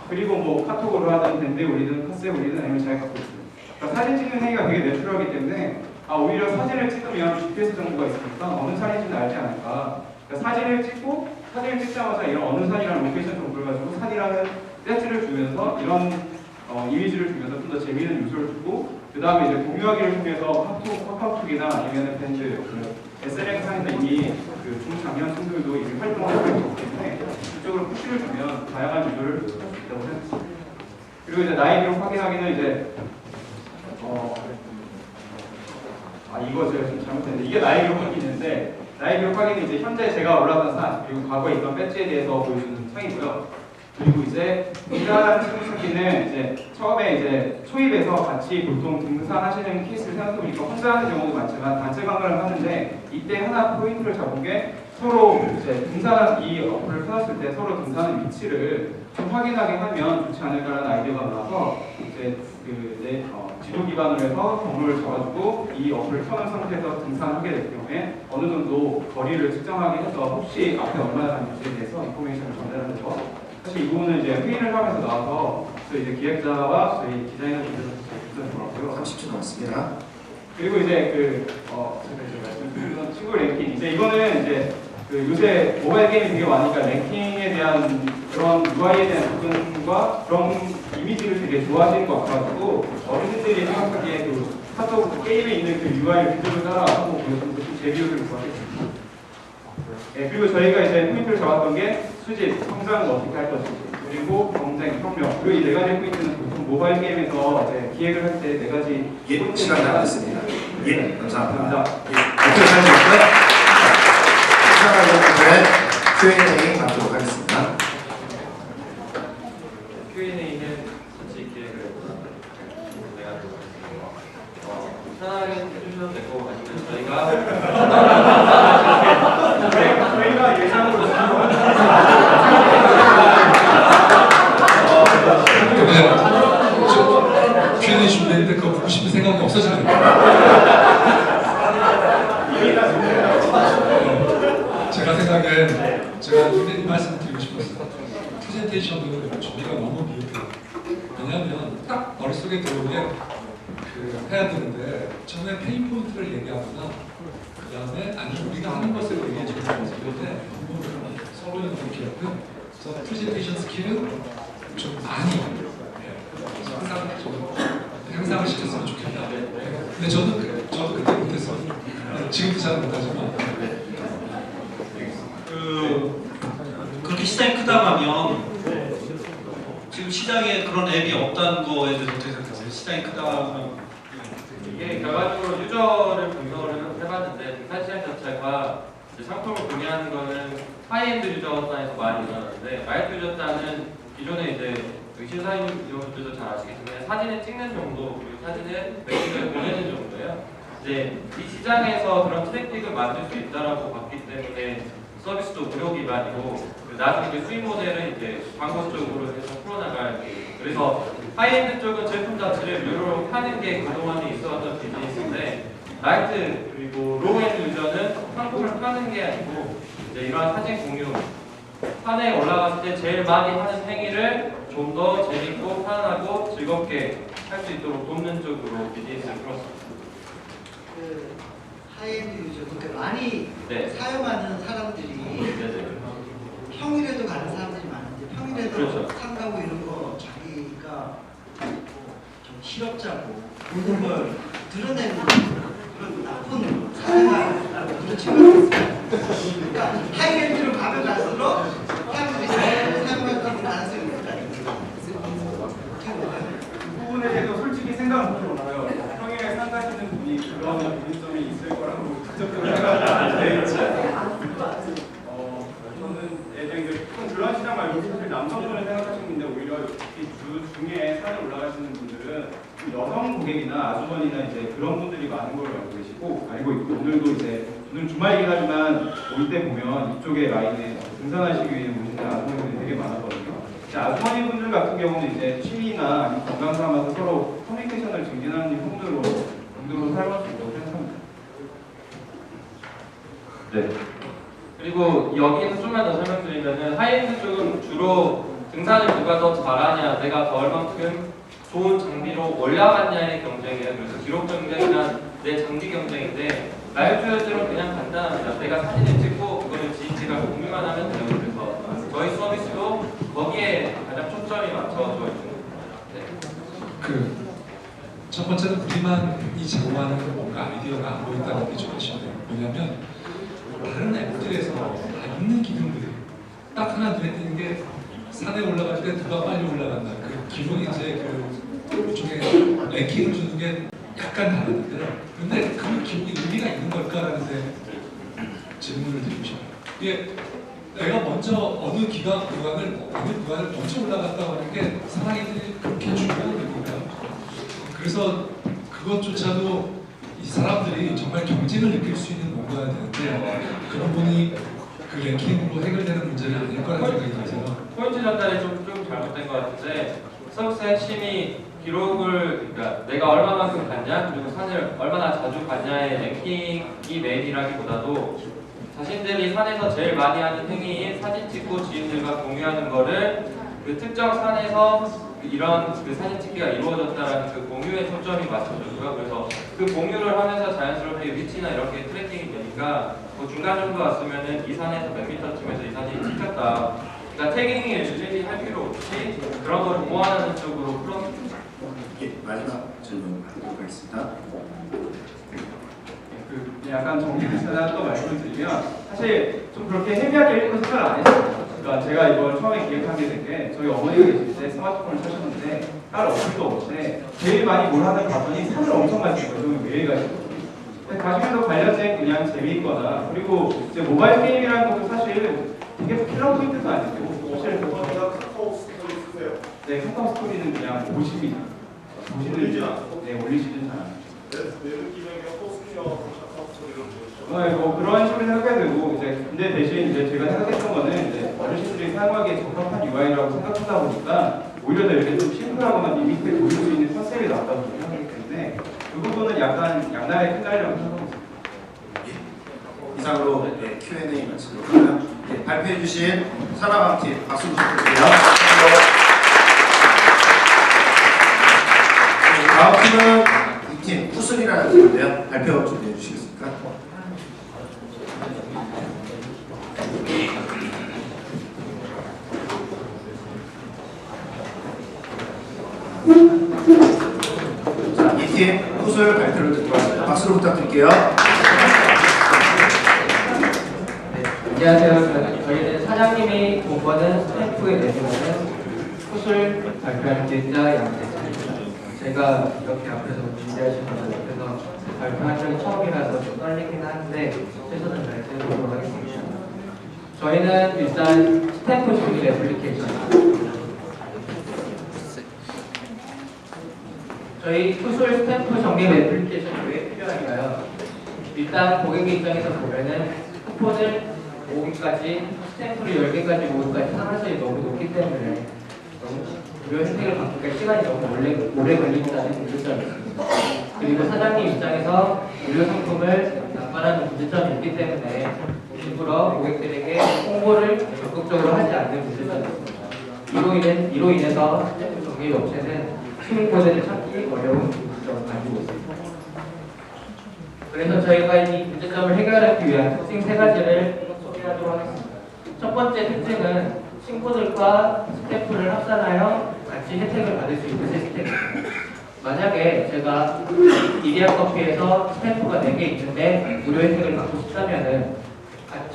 그리고 뭐 카톡으로 하든 밴드에 올리든 카스에 올리든 아니면 잘 갖고 있습니다. 그러니까 사진 찍는 행위가 되게 내추럴하기 때문에 오히려 사진을 찍으면 GPS 정보가 있으니까 어느 산인지는 알지 않을까. 그러니까 사진을 찍자마자 이런 어느 산이라는 로케이션 정보를 가지고 산이라는 세트를 주면서 이런 이미지를 주면서 좀 더 재미있는 요소를 주고 그 다음에 이제 공유하기를 통해서 카카오톡이나 아니면 밴드 SNS상에서 이미 그 중장년 층들도 이미 활동을 하고 있기 때문에 그쪽으로 푸시를 주면 다양한 요소를 할 수 있다고 생각합니다. 그리고 이제 나이 기록 확인하기는 이제 이거 제가 좀 잘못했는데 이게 나이 기록 확인인데 나이 기록 확인은 이제 현재 제가 올라간 산 그리고 과거에 있던 배지에 대해서 보여주는 창이고요. 그리고 이제 등산 친구들끼리는 이제 처음에 이제 초입에서 같이 보통 등산하시는 케이스를 생각해보니까 혼자 하는 경우도 많지만 단체 관광을 하는데 이때 하나 포인트를 잡은 게 서로 이제 등산 이 어플을 켜놨을 때 서로 등산의 위치를 좀 확인하게 하면 좋지 않을까라는 아이디어가 나와서 이제 지도 기반으로 해서 경로를 잡아주고 이 어플을 켜놓은 상태에서 등산하게 될 경우에 어느 정도 거리를 측정하게 해서 혹시 앞에 얼마나 가는지에 대해서 인포메이션을 전달하는 거. 사실 이 부분은 이제 회의를 하면서 나와서 저희 이제 기획자와 저희 디자이너분들도 있었던 거고요. 30초 남았습니다. 그리고 이제 제가 말씀드린 친구 랭킹. 이제 이거는 이제 요새 모바일 게임이 되게 많으니까 랭킹에 대한 그런 UI에 대한 접근과 그런 이미지를 되게 좋아하시는 것 같아가지고 어르신들이 생각하기에 카톡 게임에 있는 그 UI 비주얼을 따라하고 보여주는 좀 재비율을 구하겠습니다. 네, 그리고 저희가 이제 포인트를 잡았던 게 수집, 성장을 어떻게 할 것인지, 그리고 경쟁, 혁명. 그리고 이 4가지 포인트는 보통 모바일 게임에서 이제 기획을 할 때 4가지 시간이 남았습니다. 예, 감사합니다. 감사합니다. 목표 잘 주셨고요. 시청자 여러분들의 Q&A 받도록 하겠습니다. Q&A는 같이 기획을 내가 편하게 해주셔도 되고 아니면 저희가 예상으로 Q&A 준비했는데 그거 묻고 싶은 생각이 없어지는 거예요. 제가 생각엔 제가 이 말씀을 드리고 싶었어요. 프레젠테이션을 준비가 너무 미흡해요. 왜냐하면 딱 머릿속에 들어오게 해야 되는데 처음에 페인 포인트를 얘기하거나 그 다음에 아니면 우리가 하는 것을 얘기해 주는 모습인데 서로는 그렇게 했고요. 그래서 프레젠테이션 스킬은 좀 많이 그래서 항상 좀 향상을 시켰으면 좋겠다. 근데 저도 그때 못했어요. 지금도 잘 못하지만 그렇게 시장이 크다고 하면 지금 시장에 그런 앱이 없다는 거에 대해서 어떻게 생각하세요? 시장이 크다고 하면 이게 결과적으로 유저를 분석을 해봤는데 등산 시장 자체가 상품을 구매하는 거는 하이엔드 유저 단에서 많이 일어나는데 마이크 유저 단은 기존에 이제 신사임 여러분들도 잘 아시겠지만 사진을 찍는 정도 그리고 사진을 메시지를 보내는 정도예요. 이제 이 시장에서 그런 트래픽을 만들 수 있다라고 봤기 때문에 서비스도 무료 기반이고 나중에 수익 모델은 이제 광고 쪽으로 해서 풀어나갈 그래서 하이엔드 쪽은 제품 자체를 무료로 파는 게 그동안에 있어왔던 비즈니스인데 라이트 그리고 로우엔드 유저는 상품을 파는 게 아니고 이제 이러한 사진 공유 산에 올라갔을 때 제일 많이 하는 행위를 좀 더 재밌고 편안하고 즐겁게 할 수 있도록 돕는 쪽으로 비즈니스를 풀었습니다. 하이엔드 유저 그러니까 많이 네. 사용하는 사람들이 네네. 평일에도 가는 사람들이 많은데 평일에도 그렇죠. 산 가고 이런 거 자기가 실업자고 모든 걸 드러내는 그런 나쁜 사회가 그런 측면이 있습니다. 그러니까 하이엔드로 가면 갈수록 사람들이 잘 사용할 가능성이 있다는 부분에 대해서 솔직히 생각은 못해봤어요. 평일에 상가시는 분이 그런 문제점이 있을 거라고 직접적으로 생각하지 않는데 저는 예전에 그런 시장 말고 사실 남성분을 생각하시는데 오히려 이 중에 산에 올라가시는 분들은 여성 고객이나 아주머니나 이제 그런 분들이 많은 걸로 알고 있고 오늘도 이제 오늘 주말이긴 하지만 올 때 보면 이쪽에 라인에 등산하시기 위해 오시는 아주머니들이 되게 많았거든요. 아주머니 분들 같은 경우는 이제 취미나 아니면 건강 삼아서 서로 커뮤니케이션을 증진하는 용도로 사용할 수 있다고 생각합니다. 네. 그리고 여기에서 좀만 더 설명드리면은 하이엔드 쪽은 주로 등산을 누가 더 잘하냐, 내가 더 얼만큼 좋은 장비로 올라갔냐의 경쟁이에요. 그래서 기록 경쟁이나 내 장비 경쟁인데 라이프유즈는 그냥 간단합니다. 내가 사진을 찍고 그거를 지인지가 공유만 하면 돼요. 그래서 저희 서비스도 거기에 가장 초점이 맞춰져 있습니다. 네. 첫 번째는 우리만 이 제공하는 뭔가 아이디어가 안 보인다는 게 좀 아쉽네요. 왜냐하면 다른 앱들에서 다 있는 기능들이 딱 하나 눈에 띄는 게 산에 올라갈 때 누가 빨리 올라간다. 그 기본이 이제 그 중에 랭킹을 주는 게 약간 다른데요. 근데 그 기본이 의미가 있는 걸까라는 질문을 드리고 싶어요. 이게 내가 먼저 어느 구간을 먼저 올라갔다고 하는 게 사람들이 그렇게 중요한 일인가요? 그래서 그것조차도 이 사람들이 정말 경쟁을 느낄 수 있는 뭔가가 되는데 그런 분이 그 랭킹으로 해결되는 문제는 아닐 거라는 생각이 들어요. 포인트 전달이 좀 잘못된 것 같은데 서비스 핵심이 기록을 그러니까 내가 얼마만큼 갔냐 그리고 산을 얼마나 자주 갔냐의 랭킹이 메인이라기보다도 자신들이 산에서 제일 많이 하는 행위인 사진 찍고 지인들과 공유하는 거를 그 특정 산에서 이런 그 사진 찍기가 이루어졌다라는 그 공유에 초점이 맞춰졌고요. 그래서 그 공유를 하면서 자연스럽게 위치나 이렇게 트래킹이 되니까 뭐 중간 정도 왔으면은 이 산에서 몇 미터쯤에서 이 사진이 찍혔다. 그러니까 태깅을 일일이 할 필요 없이 그런 걸 보완하는 쪽으로 풀어. 마지막 질문 하도록 하겠습니다. 약간 정리해서 또 말씀드리면 사실 좀 그렇게 헤비하게 읽는 생각을 안 했어요. 그러니까 제가 이걸 처음에 기획하게 된 게 저희 어머니가 계실 때 스마트폰을 사셨는데 딸 어플도 없는데 제일 많이 뭘 하는 봤더니 산을 엄청 많이 찍어요. 매일 가시고 가시면서 관련된 그냥 재미있거나 그리고 이제 모바일 게임이라는 것도 사실 되게 필러 포인트도 아니고 사실 그거보다 카카오 스토리 쓰세요. 네, 카카오 스토리는 그냥 보십니다. 보시는 올리시는 잘 안 뭐 그런 식으로 생각해도 되고 근데 대신 제가 생각했던 거는 이제 어르신들이 사용하기에 적합한 UI라고 생각하다 보니까 오히려 더 이렇게 좀 심플하거나 리미트에 보일 수 있는 컨셉이 나왔다고 생각하기 때문에 그 부분은 약간 양날의 큰 날이라고 생각하고 있습니다. 이상으로 Q&A 마치도록 하고요. 발표해주신 산하방팀 박수 부탁드릴게요. 다음 팀은 이 팀 푸슬이라는 팀인데요. 발표 준비해 주시겠습니까? 자, 이 팀 푸슬 발표를 듣고 왔습니다. 박수로 부탁드릴게요. 안녕하세요. 저희는 사장님이 공부하는 스탬프에 내주는 푸슬 발표하는 기획자 양재입니다. 제가 이렇게 앞에서 준비하신 분들 옆에서 발표한 적이 처음이라서 좀 떨리긴 하는데 최선을 다해 해보도록 하겠습니다. 저희는 일단 스탬프 종이 애플리케이션 저희 푸슬 스탬프 정립 애플리케이션이 왜 필요한가요? 일단 고객의 입장에서 보면은 쿠폰을 모으기까지 스탬프를 10개까지 모으기까지 상한선이 너무 높기 때문에 무료 혜택을 받기까지 시간이 너무 오래 걸린다는 문제점이 있습니다. 그리고 사장님 입장에서 무료 상품을 납부하는 문제점이 있기 때문에 일부러 고객들에게 홍보를 적극적으로 하지 않는 문제점이 있습니다. 이로 인해서 스탬프 정리 업체는 시민 모델을 찾기 어려운 문제점을 가지고 있습니다. 그래서 저희가 이 문제점을 해결하기 위한 특징 3가지를 소개하도록 하겠습니다. 첫 번째 특징은 친구들과 스탬프를 합산하여 같이 혜택을 받을 수 있는 시스템입니다. 만약에 제가 이디야 커피에서 스탬프가 4개 있는데 무료 혜택을 받고 싶다면은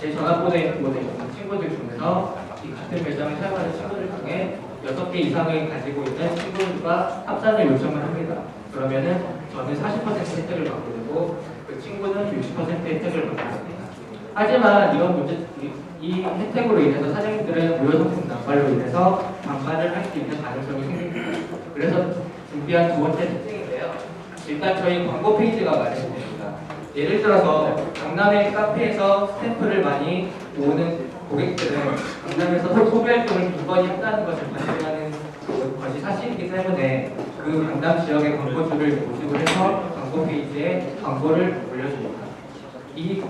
제 전화번호에 있는 친구들 중에서 이 같은 매장을 사용하는 친구들 중에 6개 이상을 가지고 있는 친구들과 합산을 요청을 합니다. 그러면은 저는 40% 혜택을 받게 되고 그 친구는 60% 혜택을 받게 됩니다. 하지만 이런 문제, 이 혜택으로 인해서 사장님들은 무료 상품 낭발로 인해서 반발을 할 수 있는 가능성이 생깁니다. 그래서 준비한 두 번째 특징인데요. 일단 저희 광고 페이지가 마련됩니다. 예를 들어서 강남의 카페에서 스탬프를 많이 모으는 고객들은 강남에서 소비활동을 2번이 한다는 것을 발생하는 것이 사실이기 때문에 그 강남 지역의 광고주를 모집을 해서 광고 페이지에 광고를 올려줍니다. 이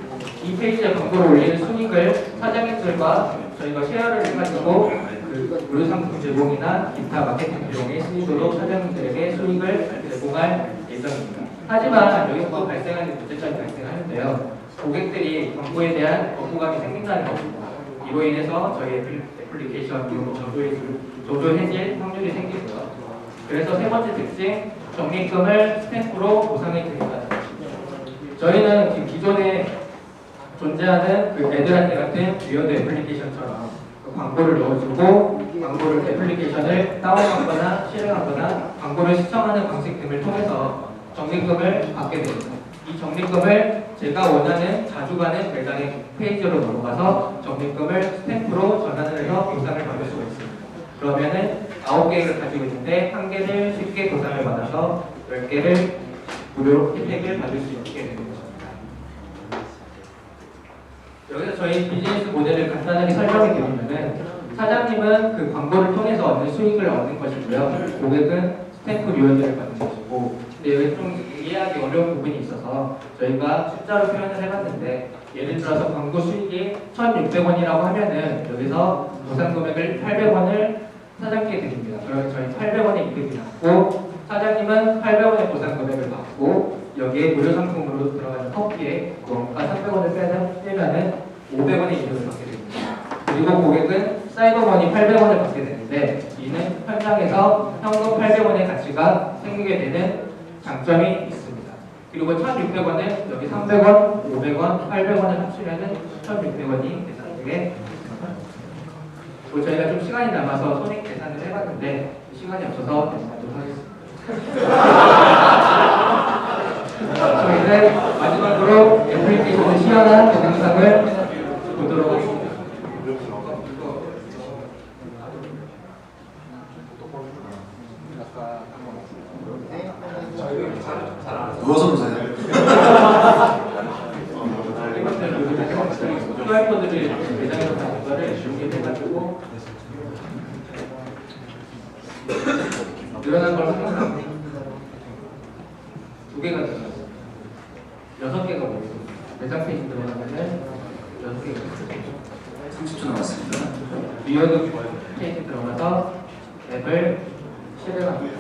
페이지에 광고를 올리는 순익을 사장님들과 저희가 쉐어를 해가지고 그 무료 상품 제공이나 기타 마케팅 비용의 순익으로 사장님들에게 수익을 제공할 예정입니다. 하지만 여기서 또 발생하는 문제점이 발생하는데요. 고객들이 광고에 대한 거부감이 생긴다는 겁니다. 이로 인해서 저희 애플리케이션 비용 저조 해질 확률이 생기고요. 그래서 세 번째 특징, 적립금을 스탬프로 보상해 드린다는 것입니다. 저희는 지금 기존에 존재하는 그 애들한테 같은 위어드 애플리케이션처럼 그 광고를 넣어주고 광고를 애플리케이션을 다운받거나 실행하거나 광고를 시청하는 방식 등을 통해서 적립금을 받게 됩니다. 이 적립금을 제가 원하는 자주 가는 매장의 페이지로 넘어가서 적립금을 스탬프로 전환을 해서 보상을 받을 수가 있습니다. 그러면은 9개를 가지고 있는데 1개를 쉽게 보상을 받아서 10개를 무료 혜택을 받을 수 있게 되는 것입니다. 여기서 저희 비즈니스 모델을 간단하게 설명해 드리면은 사장님은 그 광고를 통해서 얻는 수익을 얻는 것이고요. 고객은 스탬프 리워드를 받는 것이고, 근데 여기 좀 이해하기 어려운 부분이 있어서 저희가 숫자로 표현을 해봤는데, 예를 들어서 광고 수익이 1,600원이라고 하면은 여기서 보상 금액을 800원을 사장님께 드립니다. 그러면 저희 800원의 이득이 났고, 사장님은 800원의 보상 금액을 받고, 여기에 무료 상품으로 들어가는 커피에 원가 300원을 빼면은 500원의 이득을 받게 됩니다. 그리고 고객은 사이버머니 800원을 받게 되는데, 이는 현장에서 현금 800원의 가치가 생기게 되는 장점이 있습니다. 그리고 1,600원은 여기 300원, 500원, 800원을 합치면은 1,600원이 계산되게 그리고 저희가 좀 시간이 남아서 손익 계산을 해봤는데 시간이 없어서 하도록 하겠습니다. 저희는 마지막으로 애플리케이션을 시연한 동영상을 보도록 하겠습니다. 누워서 보세요. QR코드를 매장에서 받은 거를 준비해가지고 늘어난 걸 항상 2개가 들어갔어요. 6개가 모였습니다. 매장 페이지 들어가면은 6개가 있습니다. 30초 남았습니다. 위어드 페이지 들어가서 앱을 실행합니다.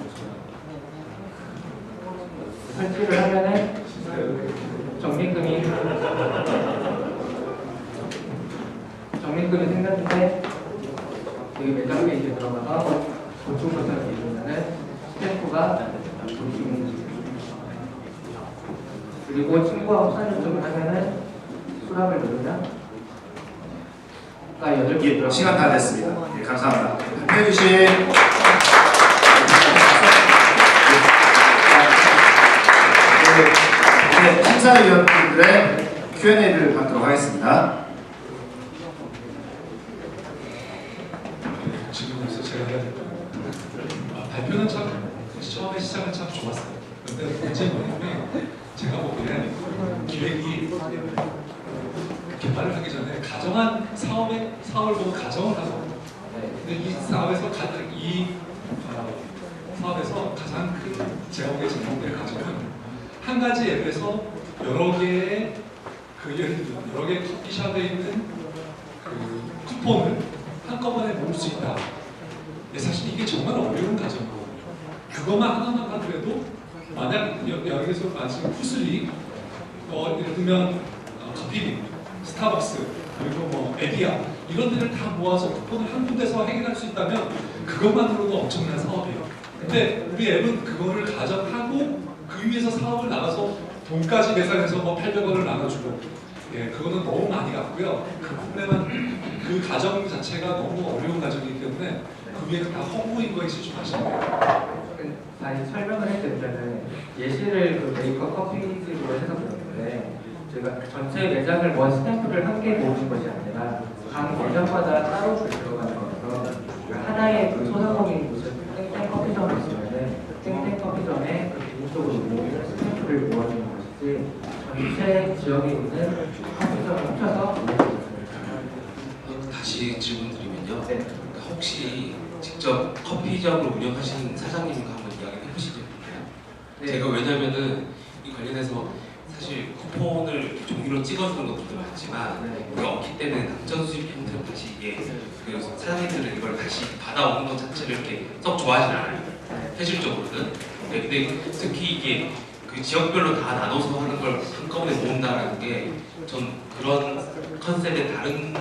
설치를 하면은 적립금이 생겼는데 여기 매장 페이지에 들어가서 보충 버튼을 누르면은 스탬프가 그리고 친구와 합산 요청을 하면은 수락을 누르면 아까 8개 시간 다 됐습니다. 네, 감사합니다. 한태규 씨. 네, 심사위원들의 Q&A를 받도록 하겠습니다. 지금부터 제가 해야 될 것 같아요. 발표는 참 처음에 시작은 참 좋았어요. 그런데 문제는 뭐냐면 제가 보기에 기획이 개발을 하기 전에 가정한 사업을 보고 가정을 하고, 근데 이 사업에서 가장 큰 제가 보기에 제공될 가정은 한 가지 앱에서 여러 개의 예를 들면 여러 개의 커피숍에 있는 그 쿠폰을 한꺼번에 모을 수 있다. 사실 이게 정말 어려운 과정이거든요. 그것만 하나만 하더라도 만약 여기서 마치 푸슬리, 예를 들면 커피, 스타벅스, 그리고 뭐 에디아 이런 데를 다 모아서 쿠폰을 한 군데서 해결할 수 있다면 그것만으로도 엄청난 사업이에요. 근데 우리 앱은 그거를 가정하고 그 위에서 사업을 나가서 돈까지 계산해서 뭐 800원을 나눠주고, 예, 그거는 너무 많이 갔고요. 그 프로그램은 그 가정 자체가 너무 어려운 가정이기 때문에 그 위에는 다 허무인거에 집중하시는 거예요. 다시 설명을 해드리자면 예시를 그 메이커 커피집으로 해서 그러는데 제가 전체 매장을 원 스탬프를 함께 모으는 것이 아니라 각 매장마다 따로 들어가는 거라서 하나의 그 소상공인 무슨 땡땡 커피점이 있으면은 땡땡 커피점에 그 개인적으로 모으는 스탬프를 모아주는 것이지 전체 지역에 있는 커피점을 합쳐서 모으는 것입니다. 다시 질문드리면요. 그러니까 혹시 직접 커피점을 운영하시는 사장님과 한번 이야기 해보시죠. 네. 제가 왜냐면은 이 관련해서 사실 쿠폰을 종이로 찍어주는 것도 많지만 이게 없기 때문에 낙전 수입 형태로 다시 이게 그 사장님들은 이걸 다시 받아오는 것 자체를 이렇게 썩 좋아하진 않아요. 현실적으로는. 네, 근데 특히 이게 그 지역별로 다 나눠서 하는 걸 한꺼번에 모은다라는 게 전 그런 컨셉의 다른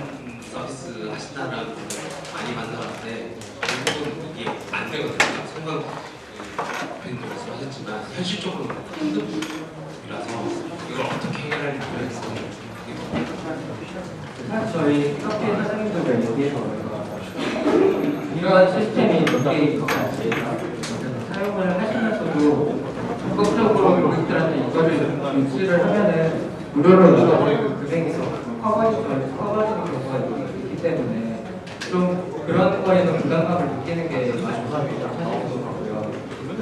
서비스 하신다라는 걸 많이 만나봤는데 결국은 이게 안 되거든요. 생각 대표님도 말씀하셨지만 현실적으로 힘든 부분이라서 이걸 어떻게 해결할지 모르겠어요. 사실 저희 카페 사장님들과 얘기해서 이러한 시스템이 몇 개 있지 않습니까? 사용을 하시면서도 적극적으로 고객들한테 이거를 유치를 하면은 무료로 넣어버리고 금액이 커버지는 경우가 있기 때문에 좀 그런 거에는 부담감을 느끼는 게 사실이고요.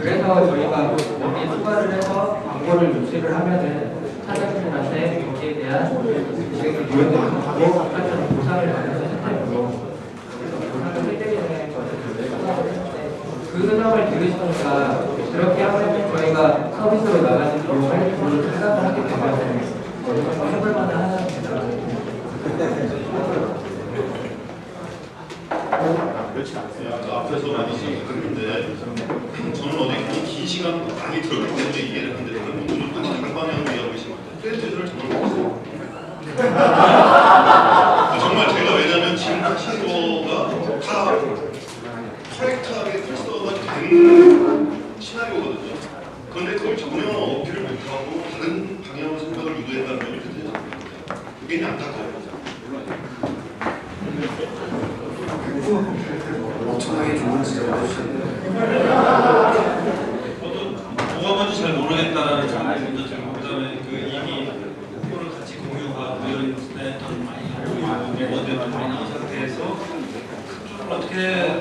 그래서 저희가 여기에 추가를 해서 광고를 유치를 하면은 사장님들한테 거기에 대한 고객의 유연을 하고 각각의 보상을 받는 시스템으로 보상을 해드리는 것을 생각을 했는데 그 생각을 들으시니까 그렇게 하면 저희가 서비스로 나가는 비용을 생각을 하기 때문에 해볼 만한 하나입니다. 앞에서 많이 얘기했는데 저는 어디 긴 시간 많이 들었기 때문에 이해를 하는데 다른 분들은 많이 다른 방향으로 이해하고 계시면 팬들을 정말 못했어요. 정말 제가 왜냐면 지금 하시는 거가 다 커렉트하게 필서가 된 시나리오거든요. 그런데 그걸 전혀 어필을 못하고 다른 방향으로 생각을 유도했다는 점이 굉장히 그게 안타까워요. 엄청나게 좋은 지적을 해주셨네요. 저도 뭐가 뭔지 잘 모르겠다라는 생각이 들었죠. 그다음에 그 이미 후보를 같이 공유하고 이런 때 많이 원대도 많이 나온 상태에서 좀 어떻게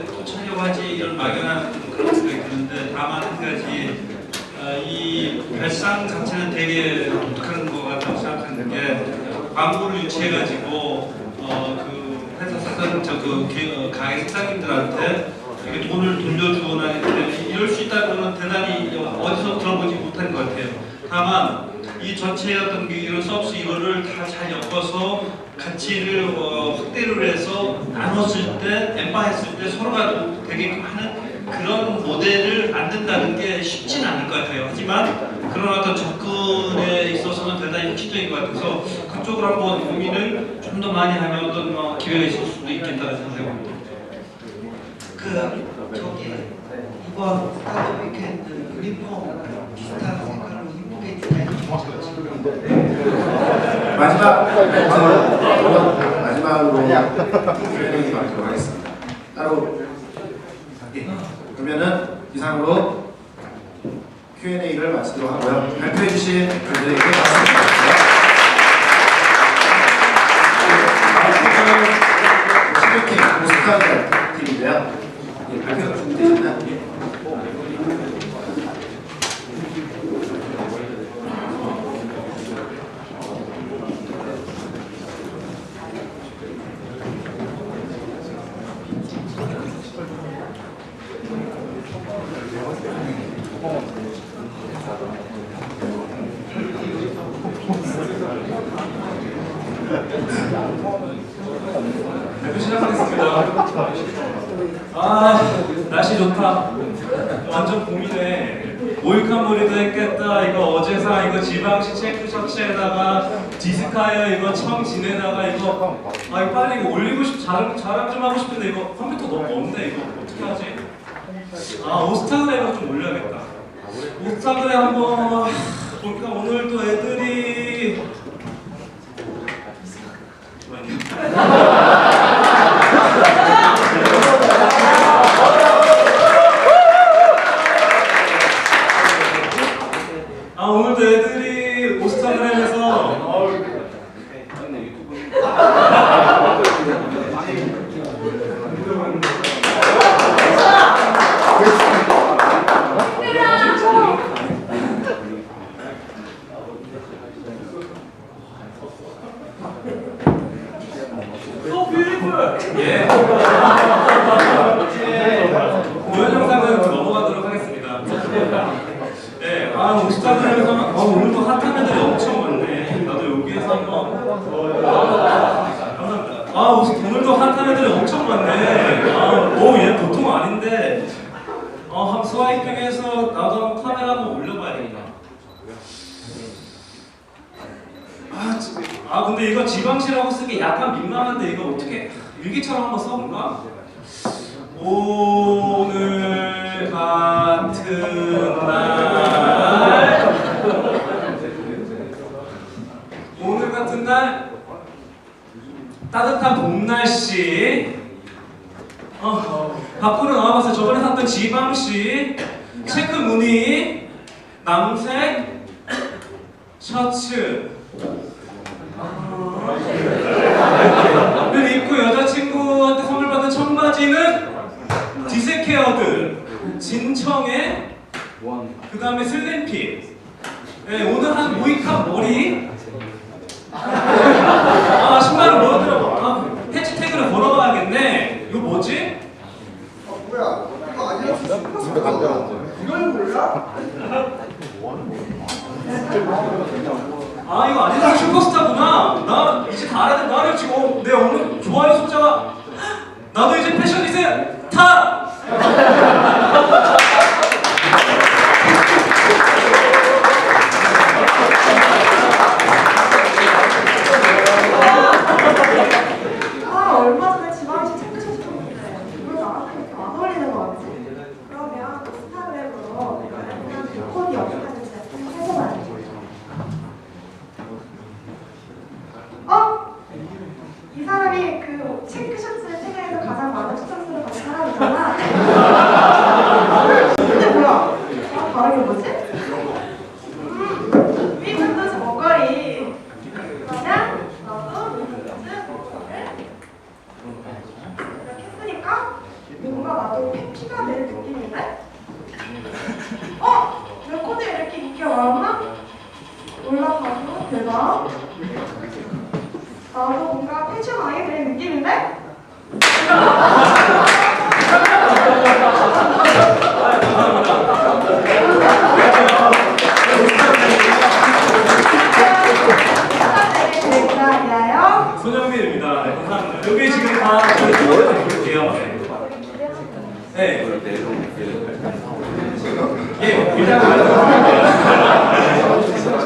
고치려고 하지 이런 막연한 그런 생각이 드는데 다만 한 가지 이 별상 자체는 되게 독특한 것 같다고 생각하는 게 광고를 유치해가지고 그 회사 사장 가게 사장님들한테 이렇게 돈을 돌려주거나 이럴 수 있다는 건 대단히 어디서 들어보지 못한 것 같아요. 다만 이 전체의 어떤 이런 서비스 이거를 다 잘 엮어서 가치를 확대를 해서 나눴을 때, 엠파했을 때 서로가 되게 하는 그런 모델을 만든다는 게 쉽진 않을 것 같아요. 하지만 그런 어떤 접근에 있어서는 대단히 획기적인 것 같아서 그쪽으로 한번 고민을 좀 더 많이 하면 어떤 기회가 있을 수도 있겠다는 생각이 듭니다. 저기 이번 스타트 위켄드 유니폼 비슷한 색깔로 이쁘게 디자인 마지막으로 Q&A 마치도록 하겠습니다. 따로 그러면은 이상으로 Q&A를 마치도록 하고요. 발표해 주신 분들에게 박수. 신규팀 모스카드 팀인데요. 발표가 준비되셨나요? 발표 시작하겠습니다. 날씨 좋다. 완전 봄이네. 모이칸 머리도 했겠다. 이거 어제사 이거 지방시 체크 셔츠에다가 디스카이어 이거 청 지내다가 이거 이거 빨리 이거 올리고 자랑 좀 하고 싶은데 이거 컴퓨터 너무 없네. 이거 어떻게 하지? 오스타그램을 좀 올려야겠다. 오스타그램 한번 보니까 오늘도 애들이 오늘도 애들이 오스타그램에서 예. 공연 영상은 넘어가도록 하겠습니다. 네, 오스타그램에서 오늘도 핫한 애들이 엄청 많네. 나도 여기에서 한번. 감사합니다. 오늘도 핫한 애들이 엄청 많네. 얘 보통 아닌데. 한번 스와이핑해서 나도 한번 카메라 한번 올려봐야겠다. 근데 이거 지방시라고 쓰기 약간 민망한데 이거 어떻게 일기처럼 한번 써볼까? 오늘 같은 날 오늘 같은 날 따뜻한 봄 날씨 밖으로 나와봤어요. 저번에 샀던 지방시 체크 무늬 남색 셔츠 를 입고 여자친구한테 선물 받은 청바지는 디스케어드 진청의 그 다음에 슬림핏. 네, 오늘 한 모이카 머리 신발을 뭐더라고. 해치태그를 걸어봐야겠네. 이거 뭐지? 뭐야? 이거 아니야? 이걸 몰라? 이거 아니라 슈퍼스타구나. 나 이제 다 알아야 된다. 나는 지금 내 오늘 좋아요 숫자가 나도 이제 패셔니스트 타! 얼마 전에 지방시 체크셔츠 줬는데 이걸 나한테 이렇게 안 어울리는 거 같지? 그러면 인스타그램으로 약간 코디 어떻게 하는지 해봐야지. 이 사람이 그 체크셔츠를 세계에서 가장 많은 추천수를 받은 사람이잖아. 근데 뭐야? 다른 게 뭐지? 삐끗듯이 먹거리. 그러면 나도 삐끗듯이 먹거리를 이렇게 했으니까 뭔가 나도 패키가 될 느낌인데? 내 코디에 이렇게 인기가 많았나? 올라가고 대박. 나도 뭔가 패션 아이 될 느낌인데? 손영민입니다. 네, 감사합니다. 여기 지금 다 저희 팀원들 볼게요. 네. 일단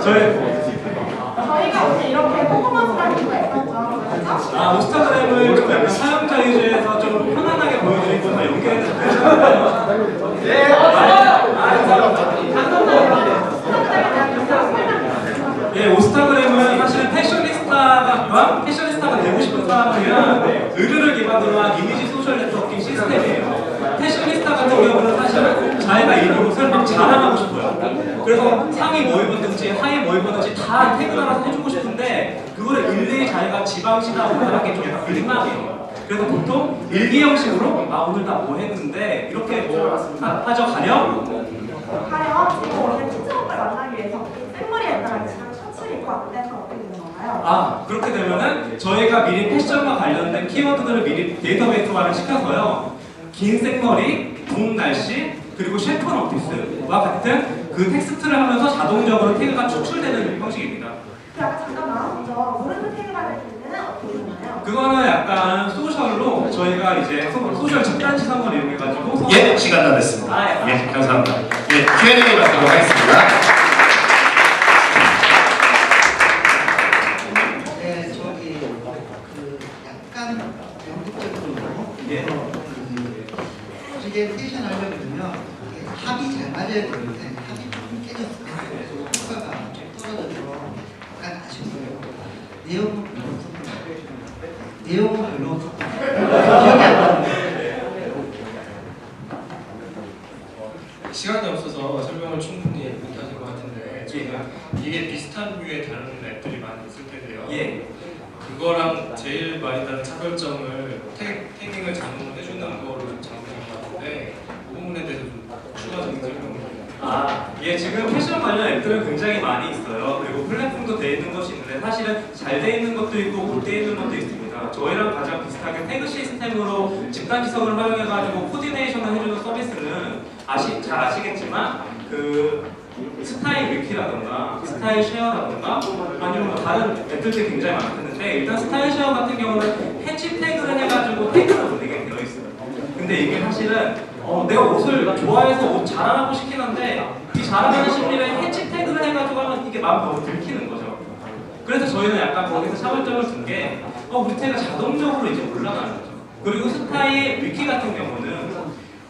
저희가 오늘 이렇게 퍼포먼스를 할 수가 있었죠. 그렇죠? 오스타그램을 좀 약간 사용자 위주에서 좀 편안하게 보여드리고 다 연결해서 되잖아요. 네. 오스타그램은 사실 패셔니스타가 되고 싶은 사람이면 의류를 기반으로 한 이미지 소셜 네트워킹 시스템이에요. 패셔니스타 같은 경우는 사실 자기가 입은 옷을 막 자랑하고 싶어요. 그래서 상의 뭐 입었는지 하의 뭐 입었는지 다 태그 달아서 해주고 싶은데 그거를 일일이 자기가 지방시나 오늘하게 좀 약간 민망해요. 그래서 보통 일기 형식으로 오늘 다 뭐 했는데 이렇게 뭐 하죠. 가령 지금 오늘 친척 오빠를 만나기 위해서 생머리에다가 지금 셔츠를 입고 왔는데 그럼 어떻게 되는 건가요? 그렇게 되면은 저희가 미리 패션과 관련된 키워드들을 미리 데이터베이스화를 시켜서요. 긴 생머리, 봄 날씨, 그리고 셰프 오피스와 같은 그 텍스트를 하면서 자동적으로 태그가 추출되는 형식입니다. 잠깐만, 먼저 모르는 태그가 될 때는 어떻게 되나요? 그거는 약간 소셜로 저희가 이제 소셜 집단 시선을 이용해가지고 시간 다 됐습니다. 감사합니다. Q&A 받도록 하겠습니다. 네, 저기 그 약간 연극적으로 이게 패션 하려고 그러면 내용은 별로 기억이 안 나는데. 시간이 없어서 설명을 충분히 못하신 것 같은데 저는 이게 비슷한 류의 다른 앱들이 많이 있을 텐데요. 예. 그거랑 제일 많이 다른 차별점을 태깅을 자동으로 해주는 거로 좀 잡으신 것 같은데 그 부분에 대해서 좀 추가적인 설명을 예, 지금 패션 관련 앱들은 굉장히 많이 있어요. 그리고 플랫폼도 돼 있는 것이 있는데 사실은 잘 돼 있는 것도 있고 못 돼 있는 것도 있습니다. 저희랑 가장 비슷하게 태그 시스템으로 집단 지성을 활용해가지고 코디네이션을 해주는 서비스는 잘 아시겠지만 그 스타일 위키라던가 스타일 쉐어라던가 아니면 뭐 다른 앱들이 굉장히 많았는데 일단 스타일 쉐어 같은 경우는 해시태그를 해가지고 태그를 올리게 되어 있어요. 근데 이게 사실은 내가 옷을 좋아해서 옷 자랑하고 싶긴 한데 이 자랑하는 심리를 해시태그를 해가지고 하면 이게 마음 너무 들키는 거죠. 그래서 저희는 약간 거기서 차별점을 둔 게 우리 태그가 자동적으로 이제 올라가는 거죠. 그리고 스타일 위키 같은 경우는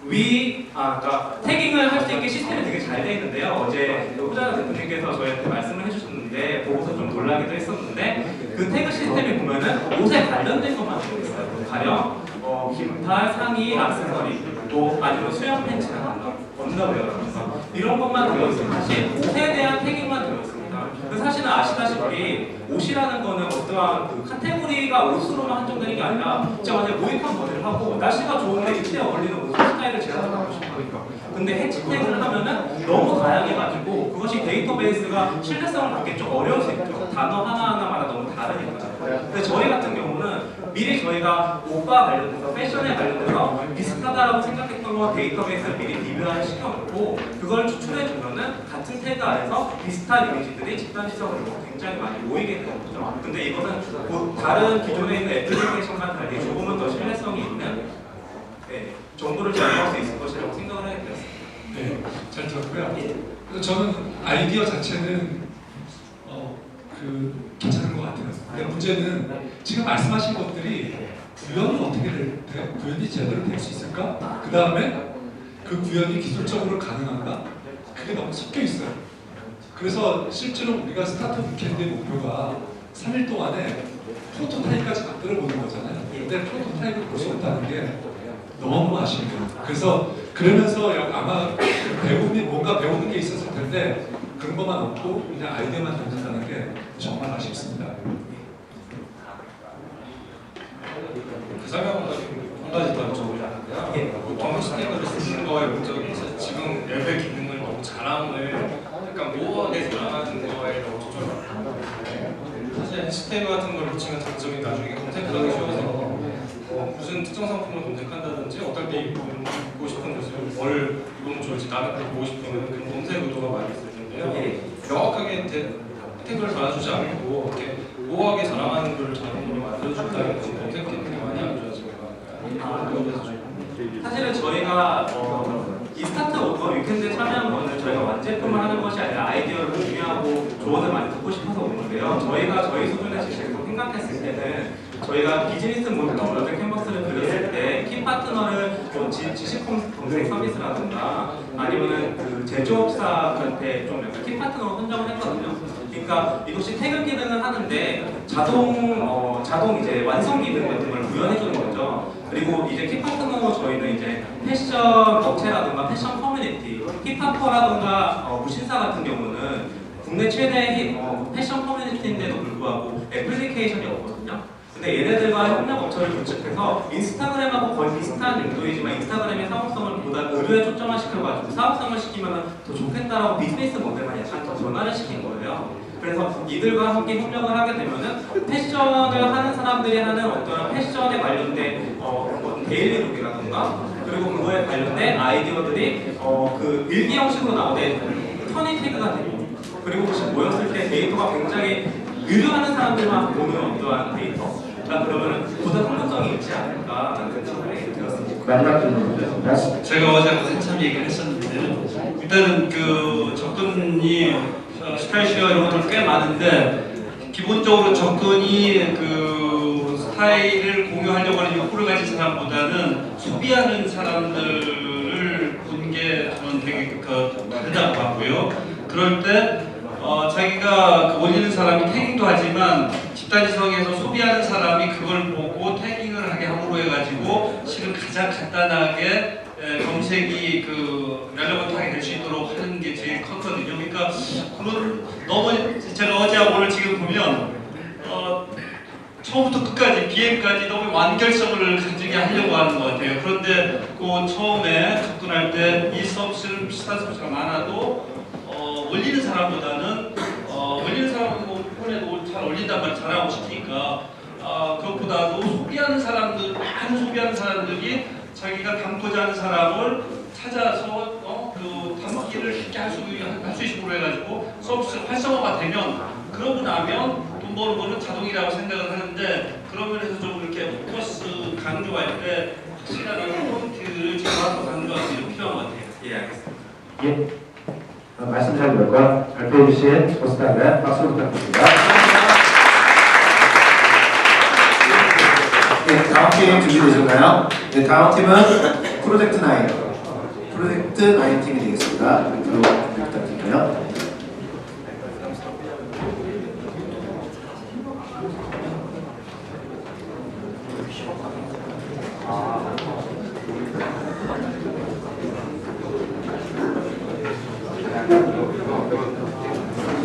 그러니까 태깅을 할 수 있게 시스템이 되게 잘 되어 있는데요. 어제 후자나 대표님께서 저희한테 말씀을 해주셨는데 보고서 좀 놀라기도 했었는데 그 태그 시스템에 보면은 옷에 관련된 것만 들어있어요. 가령 긴팔, 상의, 액세서리, 또 아니면 수영 팬츠라든가 언더웨어라든가 이런 것만 들어있어요. 사실 옷에 대한 태깅만 들어있습니다. 사실은 아시다시피 옷이라는 거는 어떠한 그 카테고리가 옷으로만 한정되는 게 아니라 진짜 완전 모의칸 모델을 하고 날씨가 좋은데 이때 어울리는 옷 스타일을 제작하고 싶으니까. 근데 해시태그를 하면은 너무 다양해가지고 그것이 데이터베이스가 신뢰성을 갖기 좀 어려울 수 있죠. 단어 하나하나마다 너무 다르니까. 근데 저희 같은 경우는 미리 저희가 옷과 관련돼서 패션에 관련돼서 비슷하다라고 생각했던 거 데이터베이스를 미리 비교를 시켜놓고 그걸 추출해주면은 같은 태그 안에서 비슷한 이미지들이 집단지성으로 굉장히 많이 모이게 되는 거죠. 근데 이것은 다른 기존에 있는 애플리케이션과 달리 조금은 더 신뢰성이 있는 정보를 제공할 수 있을 것이라고 생각을 하게 되었습니다. 네, 잘 들었고요. 그래서 저는 아이디어 자체는 괜찮은 것 같아요. 근데 문제는 지금 말씀하신 것들이 구현이 어떻게 돼? 구현이 제대로 될 수 있을까? 그 다음에 그 구현이 기술적으로 가능한가? 그게 너무 섞여 있어요. 그래서 실제로 우리가 스타트 위켄드의 목표가 3일 동안에 프로토타입까지 만들어 보는 거잖아요. 근데 프로토타입을 볼 수 없다는 게 너무 아쉽네요. 그래서 그러면서 아마 배움이 뭔가 배우는 게 있었을 텐데 그런 것만 없고 그냥 아이디어만 던진다는 게 정말 아쉽습니다. 그 설명보다 한 가지 더 여쭤보려는데요. 보통 해시태그를 쓰는 거의 목적이 지금 앱의 기능을 너무 자랑을 약간 모호하게 자랑하는 거에 너무 초점을 맞추는데 사실 해시태그 같은 걸 붙이면 장점이 나중에 검색하기 쉬워서 무슨 특정 상품을 검색한다든지 어떨 때 입고 싶은 옷을 뭘 입으면 좋을지 나는 그걸 보고 싶으면 그런 검색 의도가 많이 있을 텐데요. 명확하게 태그를 달아주지 않고 이렇게 모호하게 자랑하는 걸 자동으로 만들어준다는 건 검색 기능이 많이 안 좋아지는 거 같아요. 사실은 저희가 이 스타트 오버 위켄드에 참여한 거는 저희가 완제품을 하는 것이 아니라 아이디어를 공유하고 조언을 많이 듣고 싶어서 오는데요. 저희가 저희 수준의 지식으로 생각했을 때는 저희가 비즈니스 모델 캔버스를 그렸을 때 키 파트너를 지식 검색 서비스라든가 아니면은 그 제조업사한테 좀 약간 키 파트너로 선정을 했거든요. 그러니까 이것이 태그 기능을 하는데 자동 이제 완성 기능 같은 걸 구현해주는 거죠. 그리고 이제 키 파트너로 저희는 이제 패션 업체라든가 패션 커뮤니티, 힙합퍼라든가 무신사 같은 경우는 국내 최대의 패션 커뮤니티인데도 불구하고 애플리케이션이 없거든요. 근데 얘네들과 협력 업체를 구축해서 인스타그램하고 거의 비슷한 용도이지만 인스타그램의 사업성을 보다 의료에 초점화 시켜가지고 사업성을 시키면 더 좋겠다라고 비즈니스 모델만 약간 더 전환을 시킨 거예요. 그래서 이들과 함께 협력을 하게 되면은 패션을 하는 사람들이 하는 어떤 패션에 관련된 데일리룩이라던가 그리고 그거에 관련된 아이디어들이 그 일기 형식으로 나오는 터닝 태그가 되고 그리고 모였을 때 데이터가 굉장히 의료하는 사람들만 보는 어떠한 데이터 그러면 보다 성공성이 있지 않을까라는 생각이 들었습니다. 제가 어제 한참 얘기를 했었는데 일단은 그 접근이 스타일시어 이런 것들 꽤 많은데 기본적으로 접근이 그 스타일을 공유하려고 하는 욕구를 가진 사람보다는 소비하는 사람들을 본 게 저는 되게 다르다고 봤고요. 그럴 때 자기가 그 올리는 사람이 태깅도 하지만 집단지성에서 소비하는 사람이 그걸 보고 태깅을 하게 함으로 해가지고 실은 가장 간단하게 검색이 그 렐러번트하게 될 수 있도록 하는 게 제일 컸거든요. 그러니까 그런 너무 제가 어제하고 오늘 지금 보면 처음부터 끝까지 BM까지 너무 완결성을 가지게 하려고 하는 것 같아요. 그런데 그 처음에 접근할 때 이 서비스는 비슷한 서비스가 많아도 올리는 사람보다는 올리는 사람은 뭐 폰에도 잘 올린단 말 잘하고 싶으니까 그것보다도 소비하는 사람들 많은 소비하는 사람들이 자기가 담고자 하는 사람을 찾아서 그 담기를 쉽게 할 수 있도록 해가지고 서비스 활성화가 되면 그러고 나면 돈 버는 거는 자동이라고 생각을 하는데 그런 면에서 좀 이렇게 포커스 강조할 때 확실한 포인트를 잡아서 강조하는 게 필요한 것 같아요. 예, 알겠습니다. 예. 말씀 잘 들었고요. 발표해 주신 고스타입니다. 박수 부탁드립니다. 네, 다음 게임 준비되셨나요? 네, 다음 팀은 프로젝트 9. 프로젝트 9 팀이 되겠습니다. 앞으로 부탁드릴게요.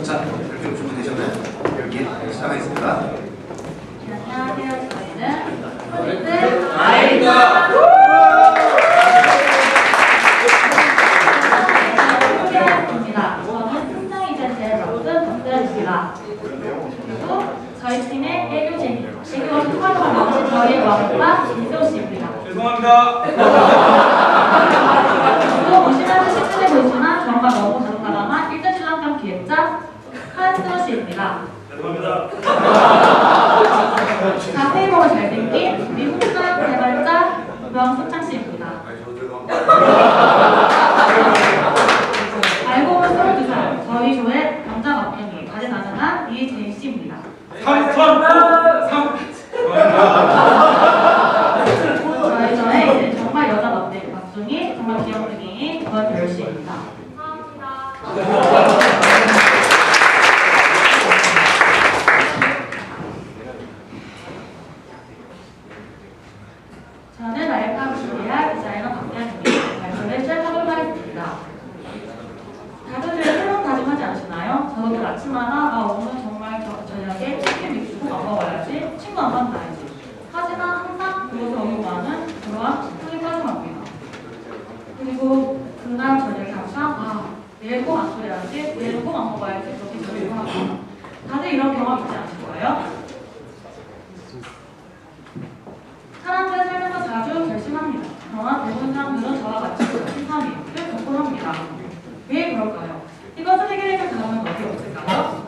자, 발표 준비되셨나요? 예, 시작하겠습니다. 안녕하세요. 저희는 프로젝트 아이입니다. 저는 승장 이벤트에 맡은 박대현입니다. 그리고 저희 팀의 애교쟁이, 애교와 소감을 맡은 저희의 왕과 이세호 씨입니다. 죄송합니다. 그리고 무심한 실수를 보이지만 정말 너무 다정다감한 1대 신랑감 기획자 한승호 씨입니다. 죄송합니다. 자세히보고 잘생긴 미국사 개발자 명승창 씨입니다. 알고 보면 22살 저희 조의 남자 막둥이 다재다능한 이재인 씨입니다. 저희 조의 이제 정말 여자 막둥이 정말 귀염둥이 권별 씨입니다. 저는 라이프하고 준비할 디자이너 박대현입니다. 발표를 시작하도록 하겠습니다. 다들 새로운 다짐하지 않으시나요? 저도 늘 아침마다 오늘 정말 저녁에 치킨 믹스국 안 먹어야지, 친구 안 만나야지. 하지만 항상 그것을 어기고 하는 그러한 식품이 빠져갑니다. 그리고 그날 저녁에 항상 내일 꼭 안 그래야지, 내일 꼭 안 먹어야지 그렇게 저리고 합니다. 다들 이런 경험 있지 않으실까요? 사람들은 살면서 자주 결심합니다. 그러나 대부분 사람들은 저와 같이 심사위를 겪곤 합니다. 왜 그럴까요? 이것을 해결해줄 다음은 어디 없을까요?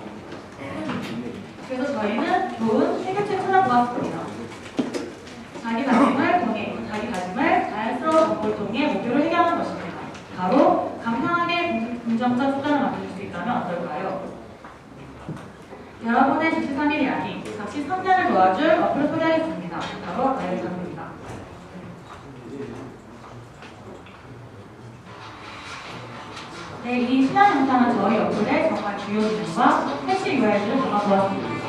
그래서 저희는 좋은 해결책을 찾아보았습니다. 자기 다짐을 자연스러운 정보를 통해 목표를 해결하는 것입니다. 바로 간편하게 긍정적 습관을 만들 수 있다면 어떨까요? 여러분의 자취 3일이 아닌 자취 3년을 도와줄 어플을 소개하겠습니다. 바로 라이브입니다. 네, 이 시간 영상은 저희 어플의 정말 주요 기능과 패치 UI를 담아보았습니다.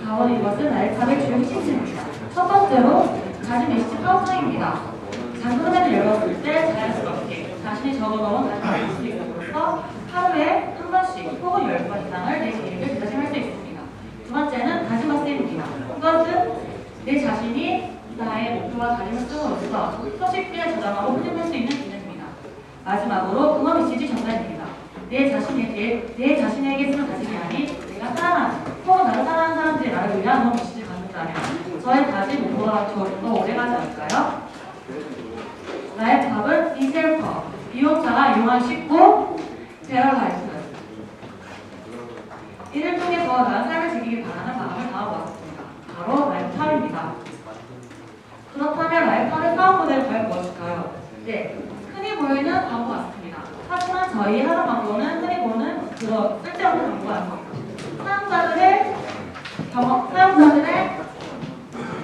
다원 이것은 알파벳 주요 핵심입니다. 첫 번째로 자신 메시지 파우창입니다. 장소문을 열었을 때 자연스럽게 자신이 적어놓은 단어를 알 수 있음으로써 하루에 한 번씩 혹은 10번 이상을 내 계획을 재다짐할 수 있습니다. 두 번째는 다짐화세입니다. 이것은 내 자신이 나의 목표와 다짐을 쓰므로써 쉽게 저장하고 편집할 수 있는 기능입니다. 마지막으로 응원 메시지 전달입니다. 내 자신에게 쓰는 다짐이 아닌 내가 사랑하는 혹은 나를 사랑하는 사람들이 나를 위한 응원 메시지를 받는다면 저의 다짐 목표가 좀 더 오래가지 않을까요? 나의 답은 인셀퍼, 이용자가 이용하기 쉽고 제럴 라이프. 이를 통해서 나은 삶을 즐기길 바라는 마음을 담아보았습니다. 바로 라이프탑입니다. 그렇다면 라이프탑의 사업 모델은 과연 무엇일까요? 네, 흔히 보이는 광고 같습니다. 하지만 저희 하는 광고는 흔히 보는 그런 쓸데없는 광고가 아닙니다. 사용자들의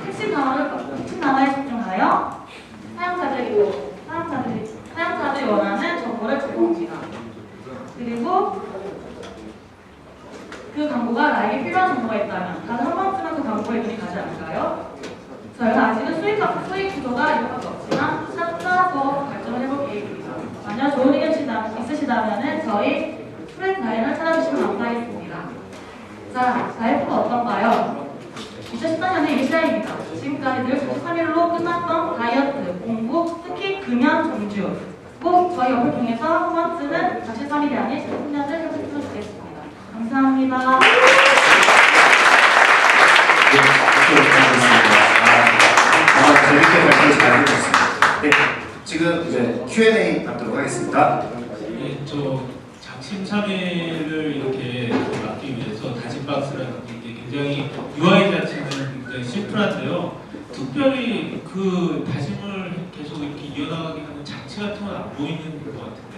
핵심 단어에 집중하여 사용자들이 원하는 정보를 제공합니다. 그리고 그 광고가 나에게 필요한 정보가 있다면 다들 한 번쯤은 그 광고에 눈이 가지 않을까요? 저희는 아직은 수익 구조가 이것밖에 없지만 찾아서 발전을 해볼 계획입니다. 만약 좋은 의견 있으시다면 저희 프렌드 라인을 찾아주시면 감사하겠습니다. 자, 라이프가 어떤가요? 2014년의 이 시작입니다. 지금까지 늘 93일로 끝났던 다이어트, 공부, 특히 금연, 정주. 꼭 저희 옆을 통해서 한 번쯤은 43일이 아닌 13년을 해보셨으면 좋겠습니다. 감사합니다. 정말 재밌게 발표 잘 해주셨습니다. 네, 지금 이제 Q&A 받도록 하겠습니다. 예, 저 작심 삼일을 이렇게 막기 위해서 다짐박스라든지 이게 굉장히 UI 자체는 굉장히 심플한데요. 특별히 그 다짐을 계속 이렇게 이어나가게 하는 장치 같은 건 안 보이는 것 같은데.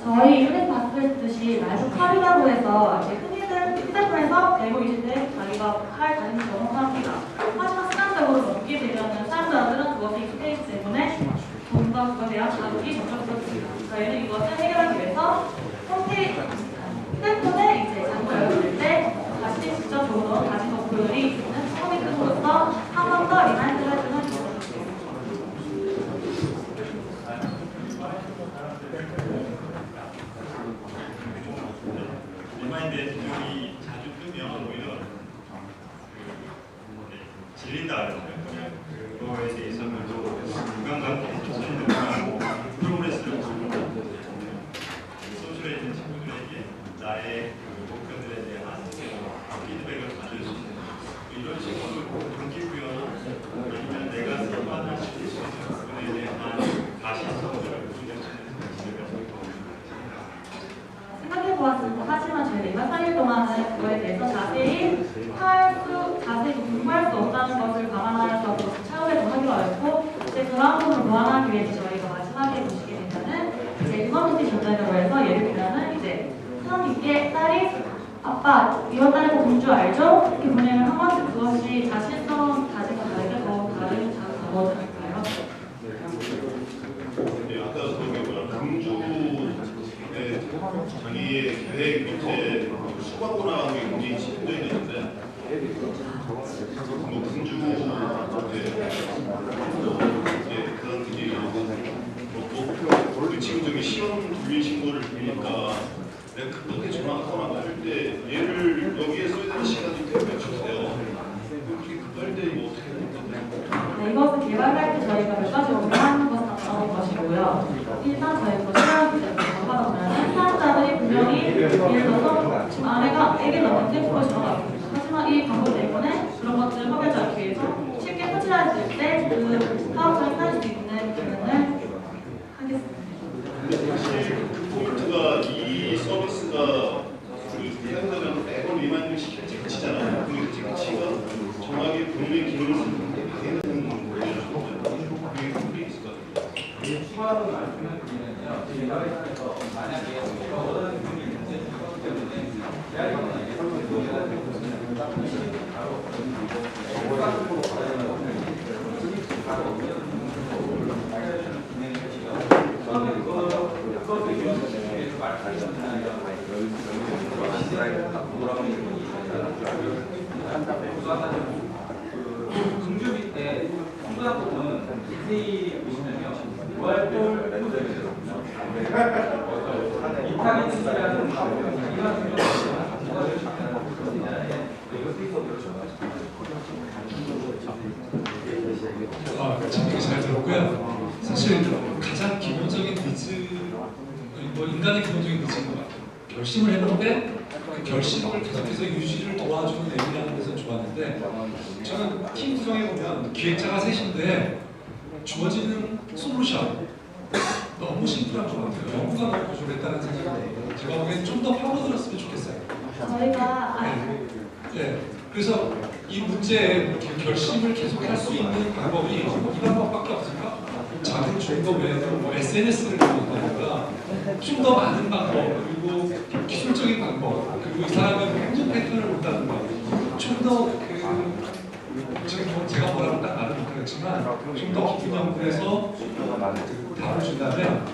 저희 인터넷 봤듯이 라이프 컵이라고 해서 흔히들 휴대폰에서 들고 계실 때 자기가 할 다짐을 적용합니다. 하지만 습관적으로 넘게 되면 사용자들은 그것이 익숙해지기 때문에 뭔가 그것에 대한 자극이 점점 커집니다. 저희는 이것을 해결하기 위해서 휴대폰에 이제 잠을 열어둘 때 자신이 직접 적어놓은 다짐 어플이 있는 커뮤니티로서 한 번 더 리마인드를 해주는 기능입니다. 리마인드의 기능이 자주 뜨면 오히려 질린다 그러잖아요. 그냥 그거에 대해서는 인간관계에 쫓아내는 프로그레스를 소셜에 있는 친구들에게 나의 목표들에 대한 피드백을 받을 수 있는 이런 식으로 동기부여나 아니면 내가 생각할 수 있는 부분에 대한 가시성들을 보여주는 생각해보았습니다. 하지만 저희가 이번 3일 동안은 그거에 대해서 자세히 공부할 수 없다는 것을 감안하여서 차후에 더 하기로 하였고, 이제 그러한 부분을 보완하기 위해서 저희가 마지막에 보시게 되면은 이제 1번부터 전달이라고 해서 예를 들면은 이제 큰언니께 딸이 아빠 이번 달에 꼭 공주 알죠? 이렇게 보내면 한 번씩 그것이 자신성 다짐과 다르게 더 다른 작업을 할까요? 아까 공주의 자기의 계획 밑에 수박고 나가는 게 굉장히 치중되어 있는데 뭐 공주 그런 분이 지금 저기 시험 돌리신 거를 보니까 내가 급하게 전화하거나 할 때 얘를 여기에 써야 되는 시간이 되게 주세요. 그렇게 급할 때 뭐 어떻게 해야 될까요? 네, 이것을 개발할 때 저희가 몇 가지 원하는 것을 나타나는 것이고요. 일단 저희가 시험을 접하다 보면 사용자들이 분명히 예를 들어서 지금 아내가 애기 낳는데 그걸 전화왔습니다. 하지만 이 광고 때문에 그런 것들을 확인하지 않기 위해서 쉽게 터치할 때그 사업자를 할 수 있는 기능을 하겠습니다. 사실 그 포인트가 이 서비스가 사용자들한테 매번 리마인드 시킬지 그치잖아요. 그 가치가 정확히 본인의 기능을 방해되는 거예요. 그게 큰 있을 것 같아요. 추가로 말씀을 드리면요. 저희가 회사에서 만약에 어떤 분이 문제 있기 때문에 대학원은 금주 밑에 초등학교는 디테일이 보시면요. 월별 이탈리 친구라는 이런 재밌게 잘 들었고요. 사실 가장 기본적인 니즈, 뭐 인간의 기본적인 니즈인 것 같아요. 결심을 했는데 그 결심을 계속해서 유지를 도와주는 내용이라는 데서 좋았는데, 저는 팀 구성에 보면 기획자가 셋인데 주어지는 솔루션 너무 심플한 것 같아요. 연구가 너무 부족했다는 생각이 들어요. 제가 보기엔 좀 더 파고들었으면 좋겠어요. 저희가 네, 그래서 이 문제에 결심을 계속할 수 있는 방법이 이 방법밖에 없을까? 작은 중도 외에도 뭐 SNS를 이용한다든가 좀 더 많은 방법, 그리고 기술적인 방법, 그리고 이 사람의 행동 패턴을 본다든가 좀 더 지금 제가 뭐라고 딱 말은 못하겠지만 좀 더 깊은 연구해서 답을 준다면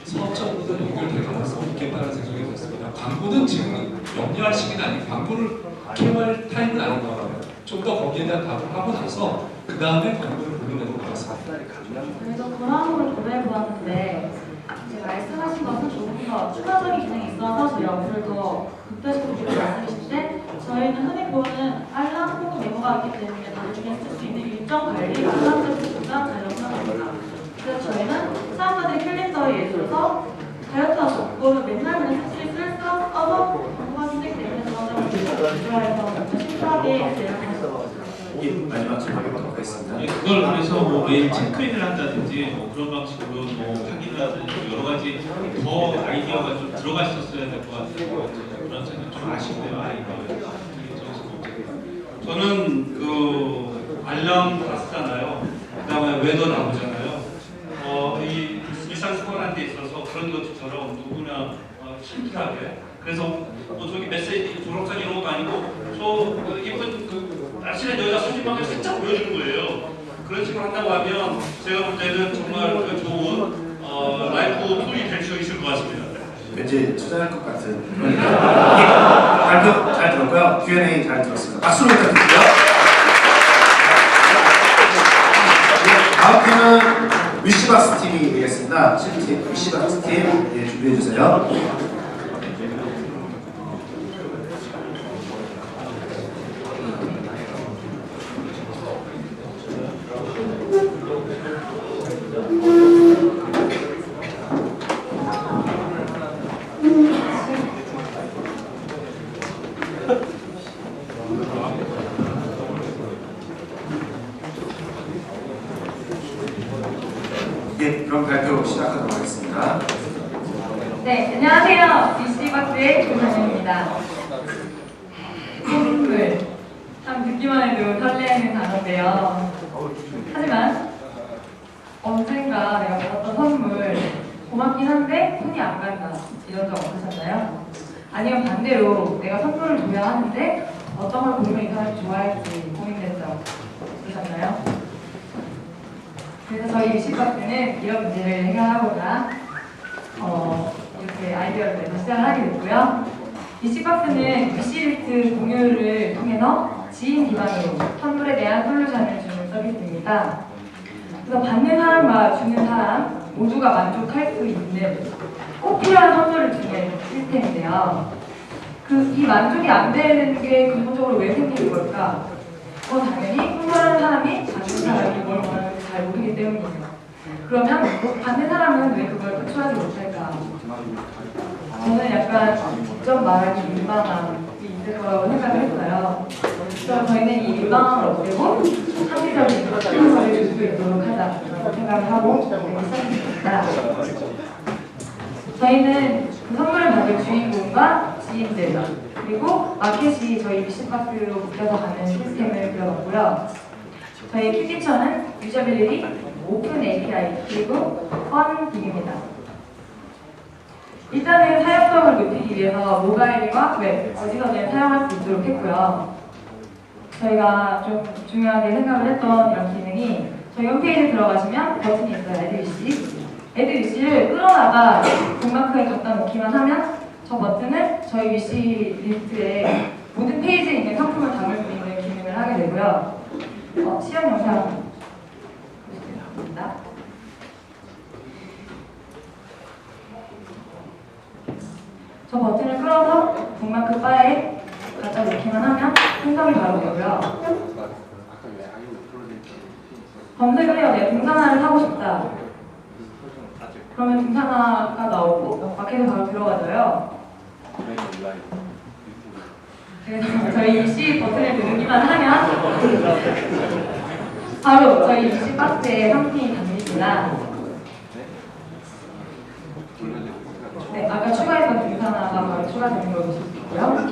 사업적으로도 연결될 가능성이 있겠다는 생각이 들었습니다. 광고는 지금 염려할 시기는 아니고 광고를 개발 타임은 아닌 것 같아요. 좀 더 거기에 대한 답을 하고 나서 그 다음에 광고를 보내는 것 같습니다. 그래서 그런 고려해 보았는데 이제 말씀하신 것은 조금 더 추가적인 기능이 있어서 저희 어플을 더 극대화시키고 말씀이실 때 저희는 흔히 보는 알람 혹은 메모가 있기 때문에 나중에 쓸 수 있는 일정 관리 알람제도 보다 잘 역할합니다. 그래서 저희는 사람들이 캘린더에 예를 들어서 다이어트 하고 그거를 맨날 스트레스를 써서 광고가 생기기 때문에 그런 점을 좋아해서 심플하게 제안하셨어요. 마지막 질문에 하겠습니다. 예, 그걸 그래서 뭐 매일 체크인을 한다든지 뭐 그런 방식으로 뭐 확인을 하든지 여러 가지 더 아이디어가 좀 들어가 있었어야 될 것 같아요. 그런 생각 좀 아쉽네요. 아이디어가. 저는 그 알람 봤잖아요. 그다음에 웨더 나오잖아요. 이 일상생활하는 데 있어서 그런 것처럼 누구나 심플하게. 그래서 뭐 저기 메시지 졸업사진 이런 것도 아니고 저 예쁜 그 날씬한 여자 소심하게 살짝 보여주는 거예요. 그런 식으로 한다고 하면 제가 볼 때는 정말 그 좋은 라이프 툴이 될 수 있을 것 같습니다. 왠지 투자할 것 같은 발표 잘 들었고요. Q&A 잘 들었습니다. 박수로 부탁드립니다. 다음 팀은 위시박스 팀이 되겠습니다. 팀 위시박스 팀 준비해 주세요. 예, 그럼 발표 시작하도록 하겠습니다. 네, 안녕하세요. 위시박스의 김선영입니다. 선물, 참 듣기만 해도 설레는 단어인데요. 하지만 언젠가 내가 받았던 선물 고맙긴 한데 손이 안 간다 이런 적 없으셨나요? 아니면 반대로 내가 선물을 줘야 하는데 어떤 걸 고르면 이 사람이 좋아할지 고민된 적 있으셨나요? 그래서 저희 위시박스는 이런 문제를 해결하고자 이렇게 아이디어를 내서 시작을 하게 됐고요. 위시박스는 위시리스트 공유를 통해서 지인 기반으로 선물에 대한 솔루션을 주는 서비스입니다. 그래서 받는 사람과 주는 사람 모두가 만족할 수 있는 꼭 필요한 선물을 주는 시스템인데요. 이 만족이 안 되는 게 근본적으로 왜 생기는 걸까? 그건 당연히 선물하는 사람이 받는 사람이 뭘 원하는지 잘 모르기 때문이에요. 그러면 받는 사람은 왜 그걸 표출하지 못할까? 저는 약간 직접 말하기 민망함이 있을 거라고 생각을 했어요. 그래서 저희는 이 민망함을 없애고 합리적인 선물을 줄 수 있도록 하자라고 생각을 하고 시작했습니다. 저희는 그 선물을 받을 주인공과 지인들 그리고 마켓이 저희 위시박스로 묶여서 가는 시스템을 그려봤고요. 저희 키피처는 유저빌리티, 오픈 API 그리고 펀 기기입니다. 일단은 사용성을 높이기 위해서 모바일과 웹 어디서든 사용할 수 있도록 했고요. 저희가 좀 중요하게 생각을 했던 이런 기능이 저희 홈페이지에 들어가시면 버튼이 있어요. 애드 위시를 끌어다가 북마크에 갖다 놓기만 하면 저 버튼은 저희 위시 리스트에 모든 페이지에 있는 상품을 담을 수 있는 기능을 하게 되고요. 시연 영상 보시겠습니다. 저 버튼을 끌어서 북마크 바에 갖다 놓기만 하면 생성이 바로 되고요. 검색을 해요. 내가 등산화를 사고 싶다. 그러면 등산화가 나오고 마켓에 바로 들어가져요. 그래서 저희 위시 버튼을 누르기만 하면 바로 저희 위시 박스에 상품이 담깁니다. 네, 아까 추가했던 등산화가 바로 추가되는 걸 보실 수 있고요.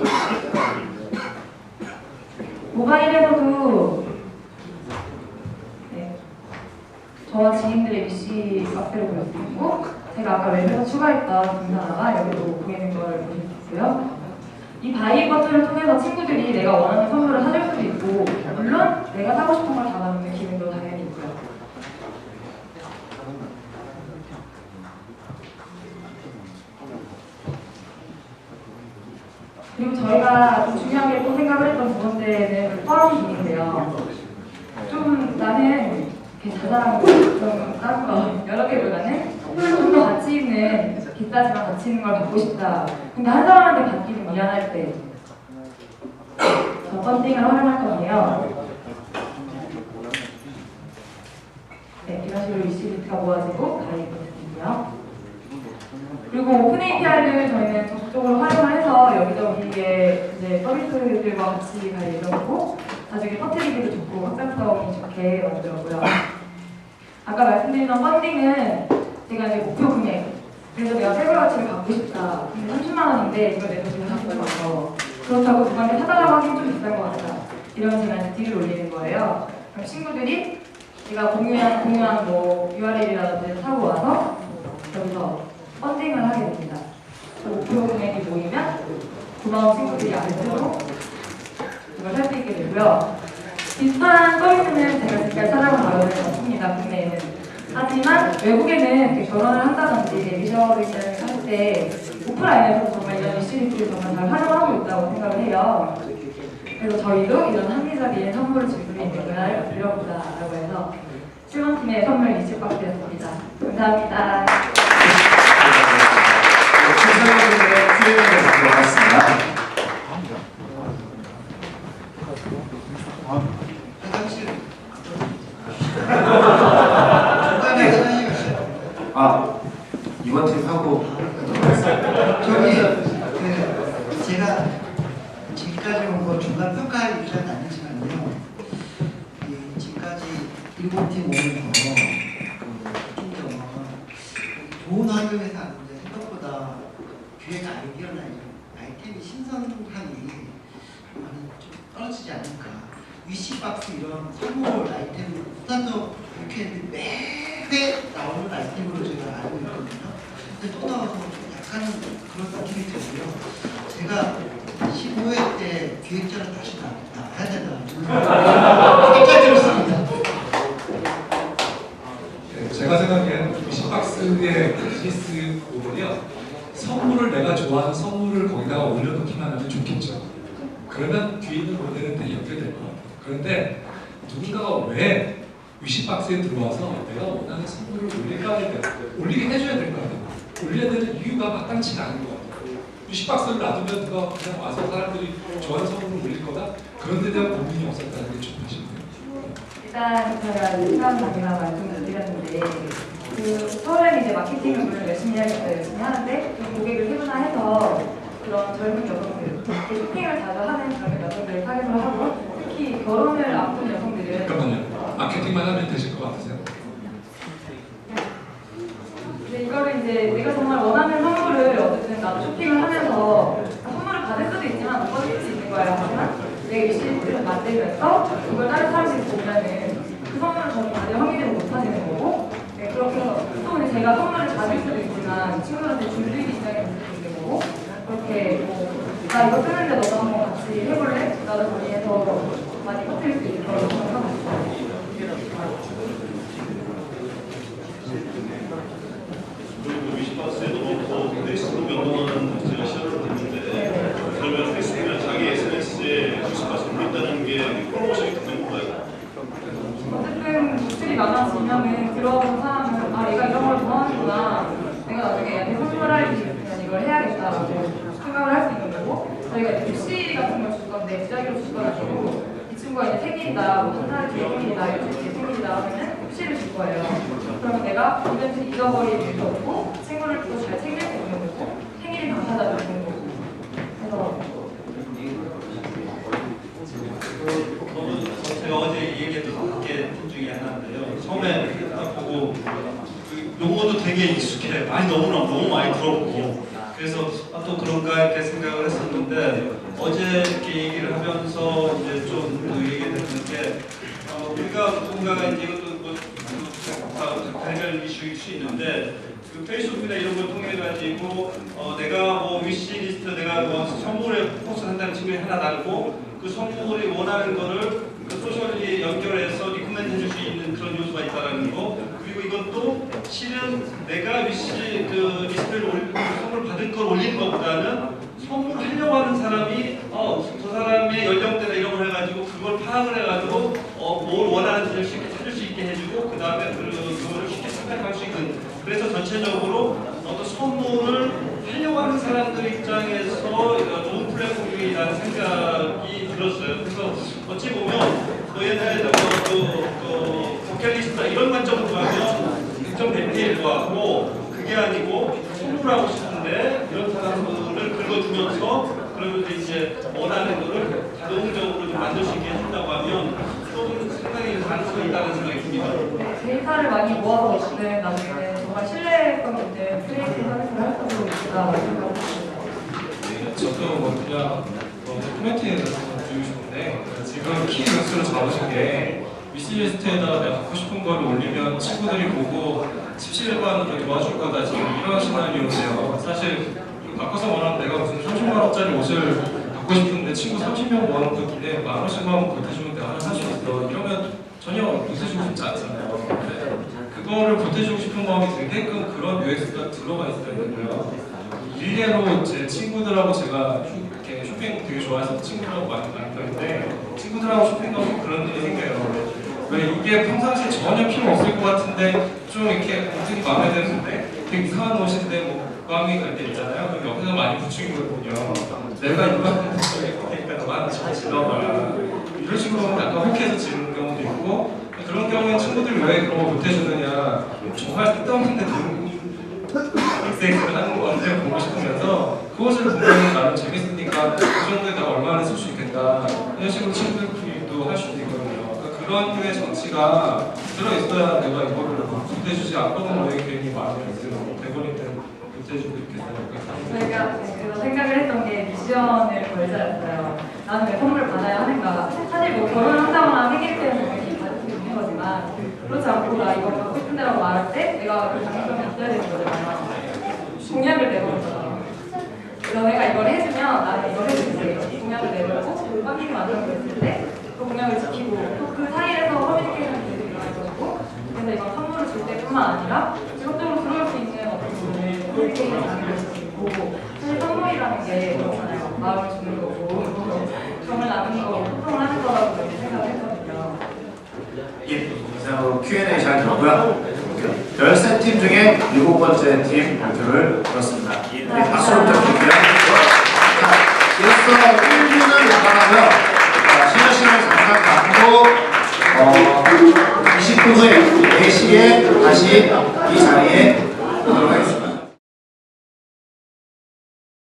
모바일에서도 네, 저와 지인들의 위시 박스를 보여드리고 제가 아까 웹에서 추가했던 동사가 여기도 보이는 걸 보실 수 있고요. 이 바이 버튼을 통해서 친구들이 내가 원하는 선물을 사줄 수도 있고 물론 내가 사고 싶은 걸 담아놓는 기능도 당연히 있고요. 그리고 저희가 좀 중요하게 또 생각을 했던 두 번째는 포럼 기능인데요. 좀 나는 이렇게 자잘한 좀 다른 거 여러 개보다는 좀 더 가치 있는 비싸지만 가치 있는 걸 받고 싶다. 근데 한 사람한테 받기는 미안할 때 저 펀딩을 활용할 건데요. 네, 이런 식으로 위시리스트가 모아지고 가입이 되거든요. 그리고 오픈 API를 저희는 적극적으로 활용을 해서 여기저기에 이제 서비스들과 같이 갈 예정이고 나중에 퍼뜨리기도 좋고 확장성이 좋게 만들었고요. 아까 말씀드린 펀딩은 제가 이제 목표 금액 그래서 내가 세골 가치를 받고 싶다. 근데 30만 원인데 이걸 내가 지금 사고 싶어서 그렇다고 누구한테 사달라고 하긴 좀 비싼 것 같다. 이런 제가 이제 딜을 올리는 거예요. 그럼 친구들이 제가 공유한 뭐 URL이라든지 사고 와서 여기서 펀딩을 하게 됩니다. 목표 금액이 모이면 고마운 친구들이 아래쪽으로 이걸 살 수 있게 되고요. 비슷한 서비스는 제가 지금까지 찾아본 바로는 없습니다. 국내에는. 하지만 외국에는 결혼을 한다든지 레미셔를 할 때 오프라인에서 정말 이런 이슈리티를 정말 잘 활용하고 있다고 생각을 해요. 그래서 저희도 이런 합리적인 선물을 줄 수 있는 걸 드려보자라고 해서 실험팀의 선물 이슈박스였습니다. 감사합니다. 심사위원들의 Q&A를 들어가겠습니다. 화장실. 이번 팀 하고 저기 제가 지금까지 온 거 중간 평가할 일은 아니지만요. 지금까지 7팀 오는 거좀더 좋은 환경에서 하는데 생각보다 기획 아이디어나 아이템이 신선함이 많이 좀 떨어지지 않을까. 위시박스 이런 선물 아이템을 부산도 이렇게 매회 나오는 아이템으로 제가 알고 있거든요. 근데 또 나와서 약간은 그런 느낌이 들고요. 제가 15회 때 기획자를 다시 나가야 된다. 생각이 들었습니다. 네, 제가 생각하기에는 위시박스의 비즈니스 모델이요. 선물을 내가 좋아하는 선물을 거기다가 올려놓기만 하면 좋겠죠. 그러면 뒤에 있는 모델은 다 연결될 것 같아요. 그런데 누군가가 왜 위시박스에 들어와서 내가 원하는 선물을 올리게 해줘야 될 거 아니에요. 올려야 되는 이유가 마땅치가 않은 것 같아요. 위시박스를 놔두면 누가 그냥 와서 사람들이 좋아하는 선물을 올릴 거다? 그런 데 대한 고민이 없었다는 게 좀 아쉽네요. 일단 제가 시간 관계나 말씀을 드렸는데 서울에 이제 마케팅을 물론 열심히 열심히 하는데 좀 고객을 세분화해서 그런 젊은 여성들, 쇼핑을 자주 하는 젊은 여성들을 타겟으로 하고 특히 결혼을 앞둔 여성들은 잠깐만요. 마케팅만 하면 되실 것 같으세요? 근데 이거를 이제 내가 정말 원하는 선물을 어쨌든 나도 쇼핑을 하면서 선물을 받을 수도 있지만 못 받을 수도 있는 거예요. 하지만 내가 위시리스트를 만들면서 그걸 다른 사람들이 보면은 그 선물을 저는 받을 확률이 높아지는 거고 네, 그렇게 해서 또 제가 선물을 받을 수도 있지만 친구들한테 줄 수 있는 입장이 될 수도 있는 거고 그렇게 나 이거 쓰는데 너도 한번 같이 해볼래? 나도 거기에서 많이 퍼뜨릴 수 있는 걸 생각하고 있어요. 그리고 위시박스에도 그렇고 페이스북 연동하는 제가 시작을 했는데 그러면 페이스북이나 자기 SNS에 위시박스 올린다는 게 프로모션이 되는 건가요? 어쨌든 목줄이 많아지면은 들어온 사람은 아 얘가 이런 걸 좋아하는구나 내가 나중에 얘한테 선물할 때 이걸 해야겠다라고 생각을 할 수 있는 거고 저희가 이제 푸시 같은 걸 줄 건데 부작위로 줄 건 아니고 이 친구가 이제 생일이다 뭐 한 달 뒤에 생일이다 이렇게 생일이다 하면은 푸시를 줄 거예요. 그러면 내가 이벤트 잊어버릴 일도 없고 친구를 또 잘 챙길 수 있는 거고 생일이 감사하다고 되는 거고 그래서 제가 어제 얘기했던 게팀 중에 하나인데요. 처음에 딱 보고 용어도 되게 익숙해. 너무 많이 들었고 그래서 또 그런가 이렇게 생각을 했었는데 어제 이렇게 얘기를 하면서 이제 좀 얘기를 했는데 우리가 누군가가 이제 이것도 다른 이슈일 수 있는데 그 페이스북이나 이런 걸 통해 가지고 내가 뭐 위시리스트 내가 뭐 선물에 포스트한다는 친구이 하나 나르고 그 선물이 원하는 거를 그 소셜리 연결해서 리코멘트 해줄 수 있는 그런 요소가 있다는 거. 그리고 이것도 실은 내가 리스트를 선물 받을 걸 올리는 것보다는 선물하려고 하는 사람이 저 사람의 연령대나 이런 걸 해가지고 그걸 파악을 해가지고 뭘 원하는지를 쉽게 찾을 수 있게 해주고 그 다음에 그거를 쉽게 선택할 수 있는. 그래서 전체적으로 어떤 선물을 하려고 하는 사람들 입장에서 좋은 플랫폼이라는 생각이 들었어요. 그래서 어찌 보면 옛날에 버킷리스트나 이런 관점으로 가면 득점 벤티일도 하고 그게 아니고 선물하고 싶은데 이런 사람들을 긁어주면서 그러면서 이제 원하는 거를 자동적으로 좀 만들 수 있게 해준다고 하면 좀 상당히 가능성이 있다는 생각이 듭니다. 데이터를 많이 모아서 나중에 정말 신뢰감 있는 크리에이티브 서비스를 할 수 있다 생각하고 있습니다. 저도 그냥 코멘트에 대해서 드리고 싶은데 지금 키 뉴스를 잡으신 게 위시리스트에다가 내가 갖고 싶은 거를 올리면 친구들이 보고 17번으로 도와줄 거다 지금 이런 시나리오인데요. 사실 바꿔서 말하면 내가 무슨 30만 원짜리 옷을 갖고 싶은데 친구 30명 모아놓고 만 원씩만 보태주면 내가 하나 살 수 있어. 이러면 전혀 보태주고 싶지 않잖아요. 그거를 보태주고 싶은 마음이 들게끔 그런 UX가 들어가 있어야 되고요. 일례로 제 친구들하고 제가 이렇게 쇼핑 되게 좋아해서 친구들하고 많이 다녔는데 친구들하고 쇼핑하고 그런 일이 생겨요. 왜 이게 평상시에 전혀 필요 없을 것 같은데 좀 이렇게 되게 마음에 드는데 되게 이상한 옷인데 뭐 꽝이 갈 때 있잖아요. 그럼 옆에서 많이 부추기거든요. 내가 이만큼 부추기니까 너만 지나봐라. 이런 식으로 약간 혹해서 지는 경우도 있고 그런 경우에 친구들이 왜 그런 거 못해주느냐 정말 쓸데없는데 엑스를 하는 거 같아요. 보고 싶으면서 그것을 보면 나는 재밌으니까 그 정도에 내가 얼마나 쓸 수 있겠다 이런 식으로 친구들도 할 수도 있거든요. 그러니까 그런 류의 정치가 들어있어야 내가 이거를 못해주지 않거든 왜 괜히 마음에 들어 100원이 된 못해주고 이렇게 저희가 그래서 생각을 했던 게 미션을 걸자였어요. 나는 왜 선물을 받아야 하는가. 사실 뭐 결혼한다거나 생일 때는 당연히 받을 수 있는 거지만 그렇지 않고 나 이거 받고 싶은데라고 말할 때 내가 그 장점이 있어야 되는 거잖아요. 공약을 내버렸잖아요. 너네가 이걸 해주면 나는 이걸 해줄게. 공약을 내버리고 빡빡이 만들고 있을 때 그 공약을 지키고 또 그 사이에서 커뮤니케이션이 계속 일어날 거고 그래서 이건 선물을 줄 때뿐만 아니라 직업적으로 들어올 수 있는 어떤 부분을 커뮤니케이션 장면을 보고 사실 선물이라는 게 그렇잖아요. 마음을 주는 거고 정을 나누는 거고 소통을 하는 거라고 이렇게 생각을 했거든요. 예, 그래서 Q&A 잘 들었고요. 13팀 중에 7번째 팀 발표를 들었습니다. 우리 박수로 부탁드릴게요. 자, 이로써 1부는 나가고요. 쉬는 시간을 잠깐 갖고 20분 후에 4시에 다시